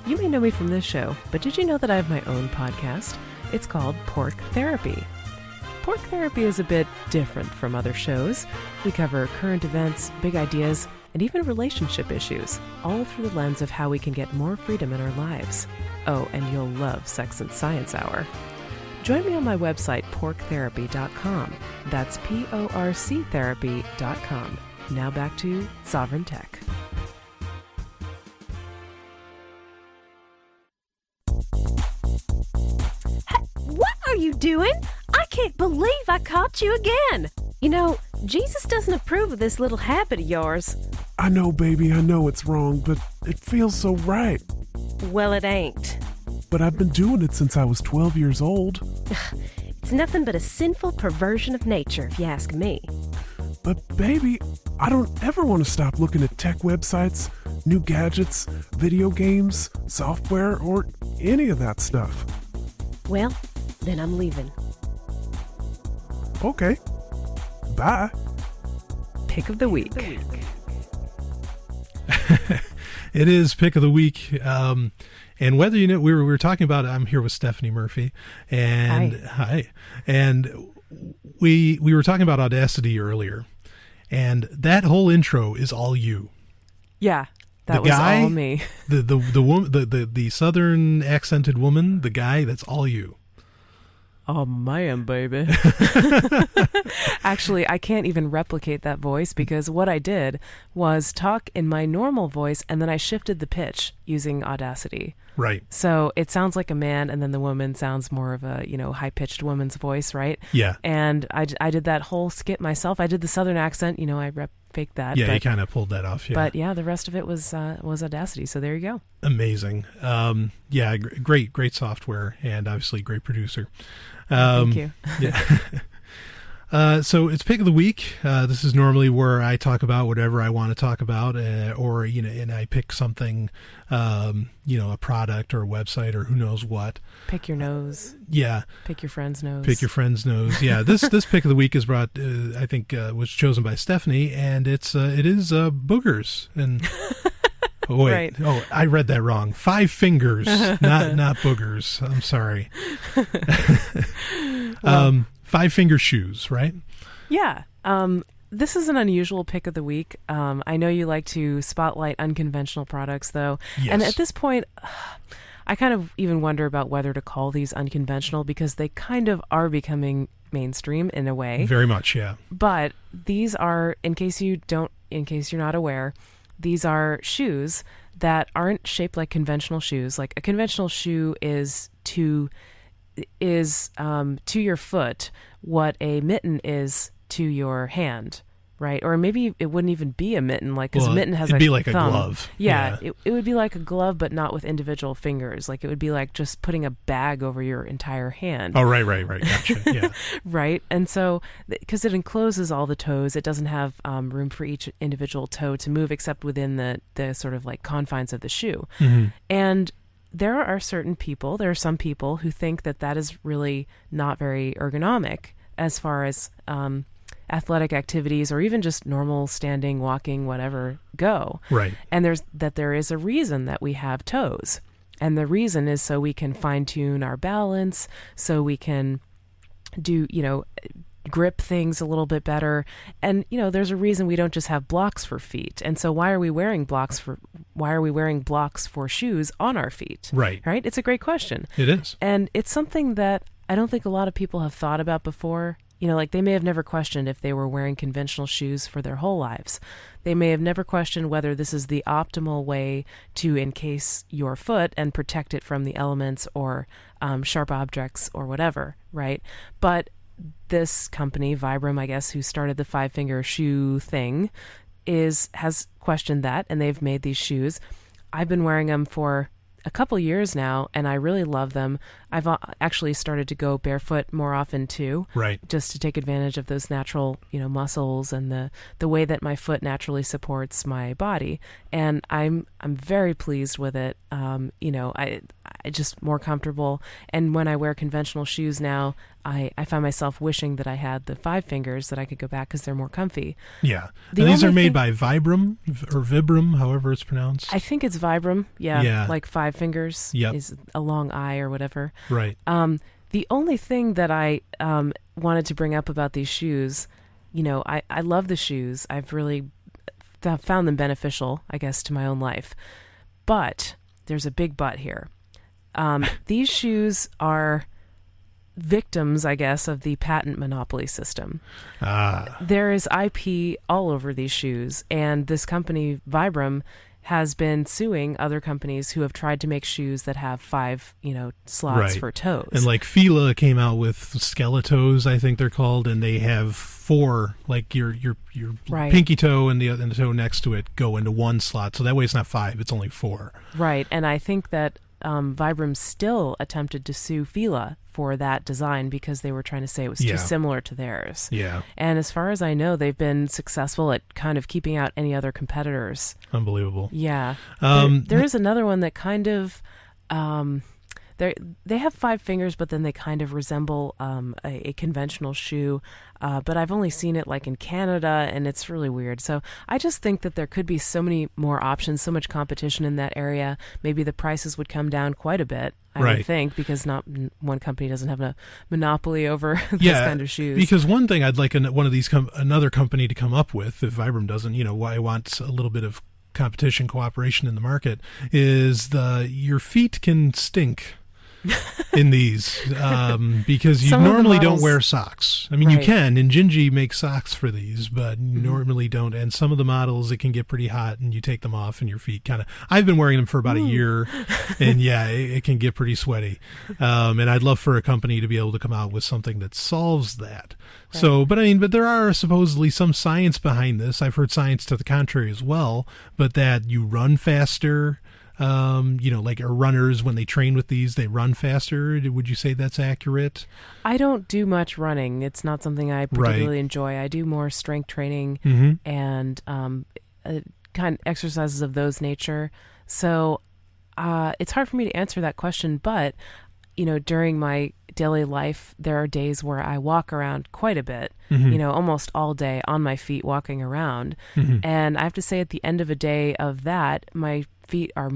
You may know me from this show, but did you know that I have my own podcast? It's called Pork Therapy. Pork Therapy is a bit different from other shows. We cover current events, big ideas, and even relationship issues, all through the lens of how we can get more freedom in our lives. Oh, and you'll love Sex and Science Hour. Join me on my website, porktherapy.com. That's PORC therapy.com. Now back to Sovryn Tech. What are you doing? I can't believe I caught you again. Jesus doesn't approve of this little habit of yours. I know, baby, I know it's wrong, but it feels so right. Well, it ain't. But I've been doing it since I was 12 years old. It's nothing but a sinful perversion of nature, if you ask me. But, baby, I don't ever want to stop looking at tech websites, new gadgets, video games, software, or any of that stuff. Well, then I'm leaving. Okay. Bye. Pick of the week. It is Pick of the Week. And whether we were talking about, I'm here with Stephanie Murphy. And hi. And we were talking about Audacity earlier. And that whole intro is all you. Yeah. That was all me. The woman, the Southern accented woman, the guy, that's all you. Oh man, baby. Actually, I can't even replicate that voice because what I did was talk in my normal voice and then I shifted the pitch using Audacity. Right. So it sounds like a man and then the woman sounds more of a, high-pitched woman's voice, right? Yeah. And I did that whole skit myself. I did the Southern accent, I faked that. Yeah, you kind of pulled that off, yeah. But yeah, the rest of it was Audacity, so there you go. Amazing. Yeah, great software and obviously great producer. Thank you. Yeah. So it's Pick of the Week. This is normally where I talk about whatever I want to talk about, or and I pick something, a product or a website or who knows what. Pick your nose. Yeah. Pick your friend's nose. Pick your friend's nose. Yeah. This Pick of the Week is brought, I think, was chosen by Stephanie, and it is boogers and. Oh, wait. Right. Oh, I read that wrong. 5 fingers, not boogers. I'm sorry. 5-finger shoes, right? Yeah. This is an unusual pick of the week. I know you like to spotlight unconventional products, though. Yes. And at this point, I kind of even wonder about whether to call these unconventional because they kind of are becoming mainstream in a way. Very much, yeah. But these are, in case you're not aware, these are shoes that aren't shaped like conventional shoes. Like a conventional shoe is to your foot what a mitten is to your hand, right? Or maybe it wouldn't even be a mitten, because a mitten has it'd be like thumb. A glove. Yeah, it would be like a glove, but not with individual fingers. Like it would be like just putting a bag over your entire hand. Oh, right. Gotcha. Yeah. Right. And so, because it encloses all the toes, it doesn't have room for each individual toe to move except within the sort of like confines of the shoe. Mm-hmm. And there are some people who think that is really not very ergonomic as far as athletic activities or even just normal standing, walking, whatever go. Right. And there is a reason that we have toes. And the reason is so we can fine tune our balance, so we can do, grip things a little bit better. And, there's a reason we don't just have blocks for feet. And so why are we wearing blocks for shoes on our feet? Right. Right? It's a great question. It is. And it's something that I don't think a lot of people have thought about before. like they may have never questioned if they were wearing conventional shoes for their whole lives. They may have never questioned whether this is the optimal way to encase your foot and protect it from the elements or sharp objects or whatever, right? But this company, Vibram, I guess, who started the 5-finger shoe thing, has questioned that, and they've made these shoes. I've been wearing them for a couple years now, and I really love them. I've actually started to go barefoot more often too, right? Just to take advantage of those natural, muscles and the way that my foot naturally supports my body. And I'm very pleased with it. I just more comfortable. And when I wear conventional shoes now, I find myself wishing that I had the 5 fingers that I could go back because they're more comfy. Yeah. And these are made by Vibram or Vibram, however it's pronounced. I think it's Vibram. Yeah. Like 5 fingers yep. is a long I or whatever. Right. The only thing that I wanted to bring up about these shoes, I love the shoes. I've really found them beneficial, I guess, to my own life. But there's a big but here. These shoes are victims, I guess, of the patent monopoly system. There is IP all over these shoes, and this company, Vibram, has been suing other companies who have tried to make shoes that have 5, slots for toes. And like Fila came out with Skeletos, I think they're called, and they have 4, like your right. pinky toe and the toe next to it go into 1 slot. So that way it's not 5, it's only 4. Right, and I think that Vibram still attempted to sue Fila for that design because they were trying to say it was too similar to theirs. Yeah. And as far as I know, they've been successful at kind of keeping out any other competitors. Unbelievable. Yeah. There is another one that kind of... They have 5 fingers, but then they kind of resemble a conventional shoe. But I've only seen it like in Canada, and it's really weird. So I just think that there could be so many more options, so much competition in that area. Maybe the prices would come down quite a bit, I would think, because not one company doesn't have a monopoly over this kind of shoes. Because one thing I'd like one of these another company to come up with, if Vibram doesn't, why wants a little bit of competition, cooperation in the market, is your feet can stink. In these because you normally don't wear socks. I mean, you can, and Gingy makes socks for these, but you normally don't. And some of the models, it can get pretty hot, and you take them off, and your feet kind of... I've been wearing them for about a year, and it can get pretty sweaty. And I'd love for a company to be able to come out with something that solves that. Right. So, but there are supposedly some science behind this. I've heard science to the contrary as well, but that you run faster... like our runners, when they train with these, they run faster. Would you say that's accurate? I don't do much running. It's not something I particularly enjoy. I do more strength training and kind of exercises of those nature. So it's hard for me to answer that question, but during my daily life, there are days where I walk around quite a bit, almost all day on my feet walking around. And I have to say, at the end of a day of that, my feet are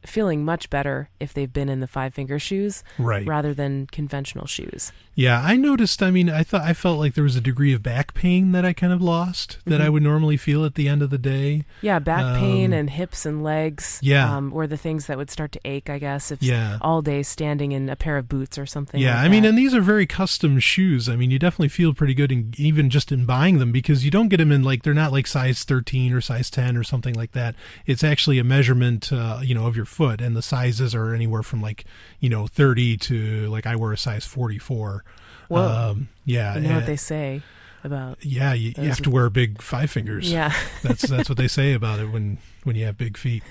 feeling much better if they've been in the 5-finger shoes rather than conventional shoes. Yeah, I noticed, I felt like there was a degree of back pain that I kind of lost that I would normally feel at the end of the day. Yeah, back pain and hips and legs were the things that would start to ache, I guess, if all day standing in a pair of boots or something like that. And these are very custom shoes. You definitely feel pretty good even just in buying them, because you don't get them in, they're not like size 13 or size 10 or something like that. It's actually a measurement, of your foot, and the sizes are anywhere from 30 to I wear a size 44. Whoa. You know what they say about you have to wear big 5 fingers. Yeah. That's what they say about it when you have big feet.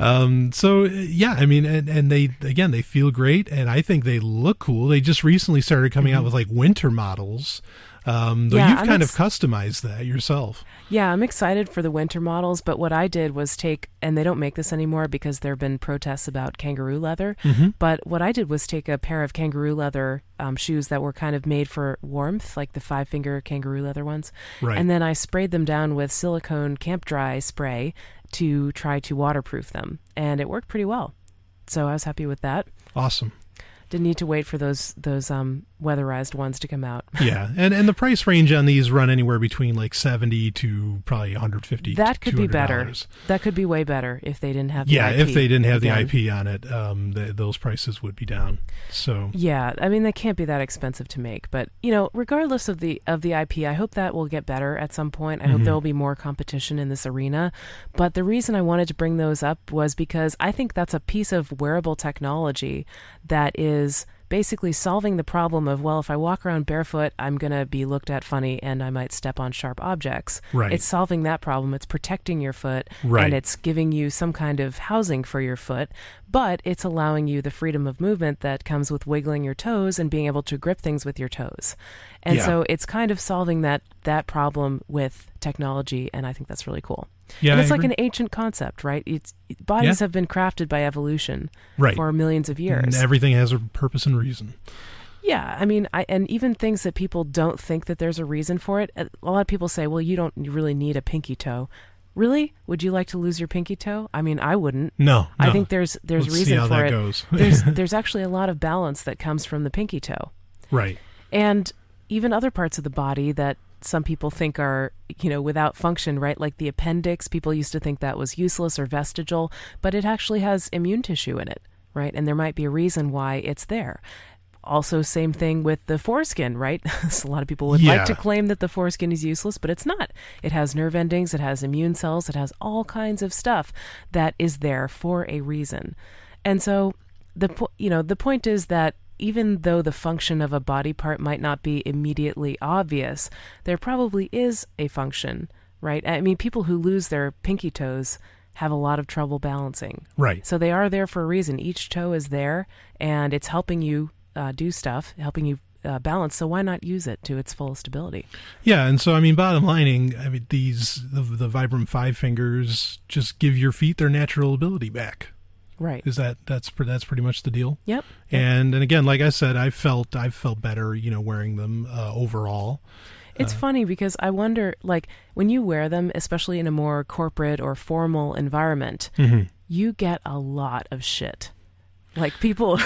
And they feel great, and I think they look cool. They just recently started coming out with winter models. You've kind of customized that yourself. Yeah, I'm excited for the winter models, but what I did was and they don't make this anymore because there have been protests about kangaroo leather, but what I did was take a pair of kangaroo leather shoes that were kind of made for warmth, like the 5-finger kangaroo leather ones, and then I sprayed them down with silicone camp dry spray to try to waterproof them, and it worked pretty well. So I was happy with that. Awesome. Didn't need to wait for those weatherized ones to come out. Yeah, and the price range on these run anywhere between like $70 to probably $150. That could to $200. be better. That could be way better if they didn't have the IP. If they didn't have again. the IP on it, those prices would be down. So yeah, I mean, they can't be that expensive to make. But regardless of the IP, I hope that will get better at some point. I hope there will be more competition in this arena. But the reason I wanted to bring those up was because I think that's a piece of wearable technology that is basically solving the problem of, well, if I walk around barefoot, I'm going to be looked at funny and I might step on sharp objects. Right. It's solving that problem. It's protecting your foot, right. and it's giving you some kind of housing for your foot, but it's allowing you the freedom of movement that comes with wiggling your toes and being able to grip things with your toes. And so it's kind of solving that problem with technology, and I think that's really cool. Yeah, and it's I like agree. an ancient concept, right? Bodies have been crafted by evolution for millions of years. And everything has a purpose and reason. Yeah, I mean, and even things that people don't think that there's a reason for it. A lot of people say, well, you don't really need a pinky toe. Really? Would you like to lose your pinky toe? I mean, I wouldn't. No. I think there's Let's reason see how for that it. goes. there's actually a lot of balance that comes from the pinky toe. Right. And even other parts of the body that some people think are, without function, right? Like the appendix, people used to think that was useless or vestigial, but it actually has immune tissue in it, right? And there might be a reason why it's there. Also, same thing with the foreskin, right? So a lot of people would like to claim that the foreskin is useless, but it's not. It has nerve endings, it has immune cells, it has all kinds of stuff that is there for a reason. And so the point is that even though the function of a body part might not be immediately obvious, there probably is a function, right? I mean, people who lose their pinky toes have a lot of trouble balancing. Right. So they are there for a reason. Each toe is there, and it's helping you do stuff, helping you balance. So why not use it to its fullest ability? Yeah, and so, I mean, bottom lining, the Vibram 5 fingers just give your feet their natural ability back. Right. That's pretty much the deal. Yep. And again, like I said, I felt better, wearing them overall. It's funny because I wonder, like, when you wear them, especially in a more corporate or formal environment, you get a lot of shit. Like people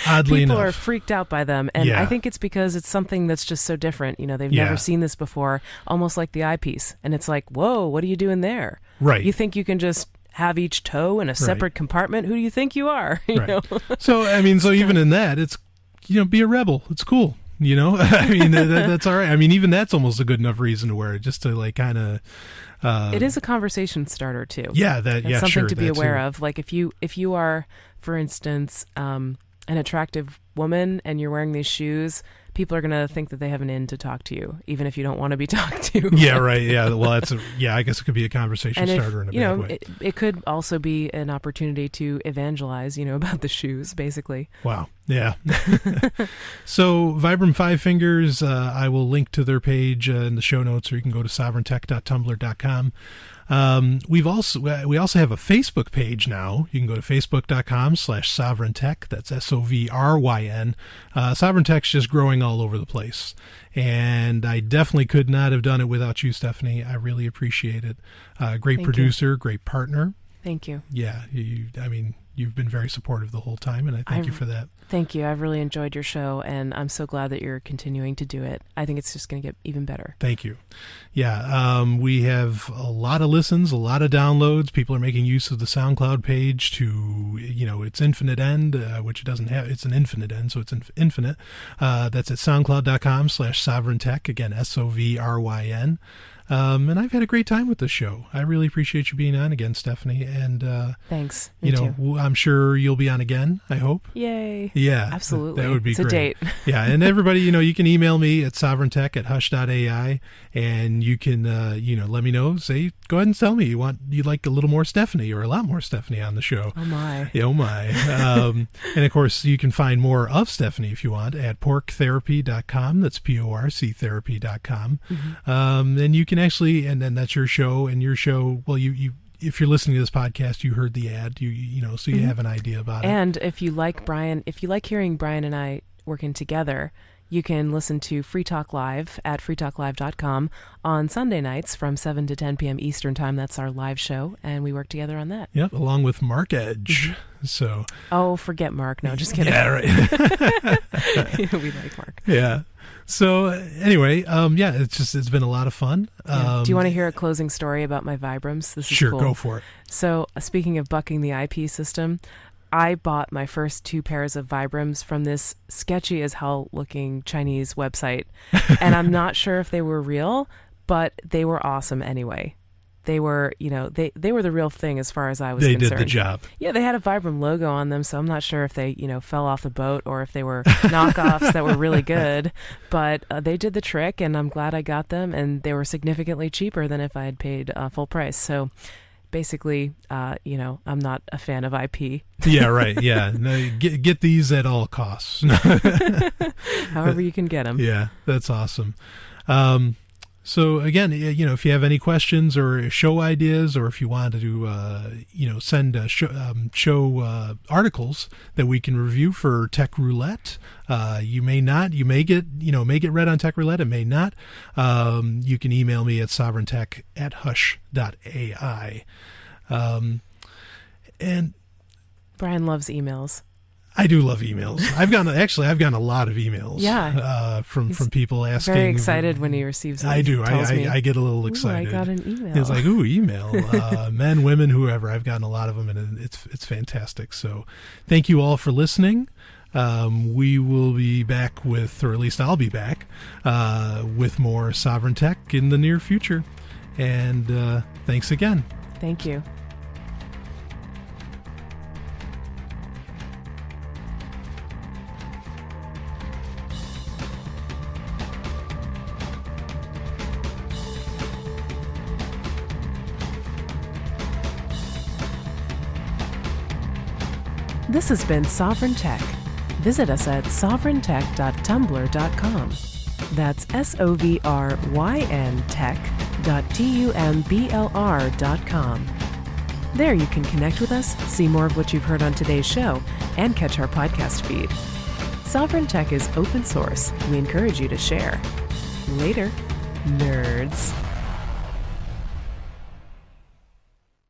Oddly people enough. are freaked out by them, and I think it's because it's something that's just so different. They've never seen this before, almost like the eyepiece, and it's like, whoa, what are you doing there? Right. You think you can just have each toe in a separate compartment? Who do you think you are? You know? So I mean, so even in that, it's be a rebel. It's cool. I mean, that's all right. I mean, even that's almost a good enough reason to wear it, just to like kind of. It is a conversation starter too. Yeah, that's something to be aware of. Like if you are, for instance, an attractive woman and you're wearing these shoes, people are going to think that they have an in to talk to you, even if you don't want to be talked to. Yeah, right. Yeah. Well, I guess it could be a conversation starter in a bad way. It could also be an opportunity to evangelize, about the shoes, basically. Wow. Yeah. So Vibram 5 Fingers, I will link to their page in the show notes, or you can go to sovryntech.tumblr.com. We also have a Facebook page now. You can go to facebook.com/Sovryn Tech. That's SOVRYN. Sovryn Tech's just growing all over the place. And I definitely could not have done it without you, Stephanie. I really appreciate it. Great producer, great partner. Thank you. Yeah. You've been very supportive the whole time, and I thank you for that. Thank you. I've really enjoyed your show, and I'm so glad that you're continuing to do it. I think it's just going to get even better. Thank you. Yeah, we have a lot of listens, a lot of downloads. People are making use of the SoundCloud page to, its infinite end, which it doesn't have. It's an infinite end, so it's infinite. That's at soundcloud.com/Sovryn Tech. Again, SOVRYN. And I've had a great time with the show. I really appreciate you being on again, Stephanie. And thanks. Me too. I'm sure you'll be on again, I hope. Yay. Yeah. Absolutely. That would be it's great. A date. Yeah. And everybody, you can email me at sovryntech@hush.ai, and you can, let me know. Go ahead and tell me you'd like a little more Stephanie or a lot more Stephanie on the show. Oh, my. Yeah, oh, my. And, of course, you can find more of Stephanie if you want at porktherapy.com. That's PORC therapy.com. Mm-hmm. And you can actually, and then that's your show, and your show, well, you if you're listening to this podcast, you heard the ad, so you have an idea about it. And if you like hearing Brian and I working together, you can listen to Free Talk Live at freetalklive.com on Sunday nights from 7 to 10 p.m. Eastern Time. That's our live show, and we work together on that. Yep, along with Mark Edge. So. Oh, forget Mark. No, just kidding. Yeah, right. We like Mark. Yeah. So anyway, it's been a lot of fun. Do you want to hear a closing story about my Vibrams? This is sure, cool. Go for it. So speaking of bucking the IP system, I bought my first 2 pairs of Vibrams from this sketchy as hell looking Chinese website. And I'm not sure if they were real, but they were awesome anyway. They were, they were the real thing as far as I was concerned. They did the job. Yeah, they had a Vibram logo on them, so I'm not sure if they, fell off the boat or if they were knockoffs that were really good. But they did the trick, and I'm glad I got them, and they were significantly cheaper than if I had paid full price. So basically, I'm not a fan of IP. Yeah, right. Yeah, no, get these at all costs. However you can get them. Yeah, that's awesome. So again, if you have any questions or show ideas, or if you want to, send show articles that we can review for Tech Roulette, you may get read on Tech Roulette, it may not. You can email me at sovryn@hush.ai. And Brian loves emails. I do love emails. I've gotten a lot of emails. Yeah, from people asking. Very excited when he receives them. I do. I get a little excited. I got an email. It's like, email. Men, women, whoever. I've gotten a lot of them, and it's fantastic. So, thank you all for listening. We will be back with, or at least I'll be back with more Sovryn Tech in the near future. And thanks again. Thank you. This has been Sovryn Tech. Visit us at sovryntech.tumblr.com. That's SOVRYN tech.tumblr.com. There you can connect with us, see more of what you've heard on today's show, and catch our podcast feed. Sovryn Tech is open source. We encourage you to share. Later, nerds.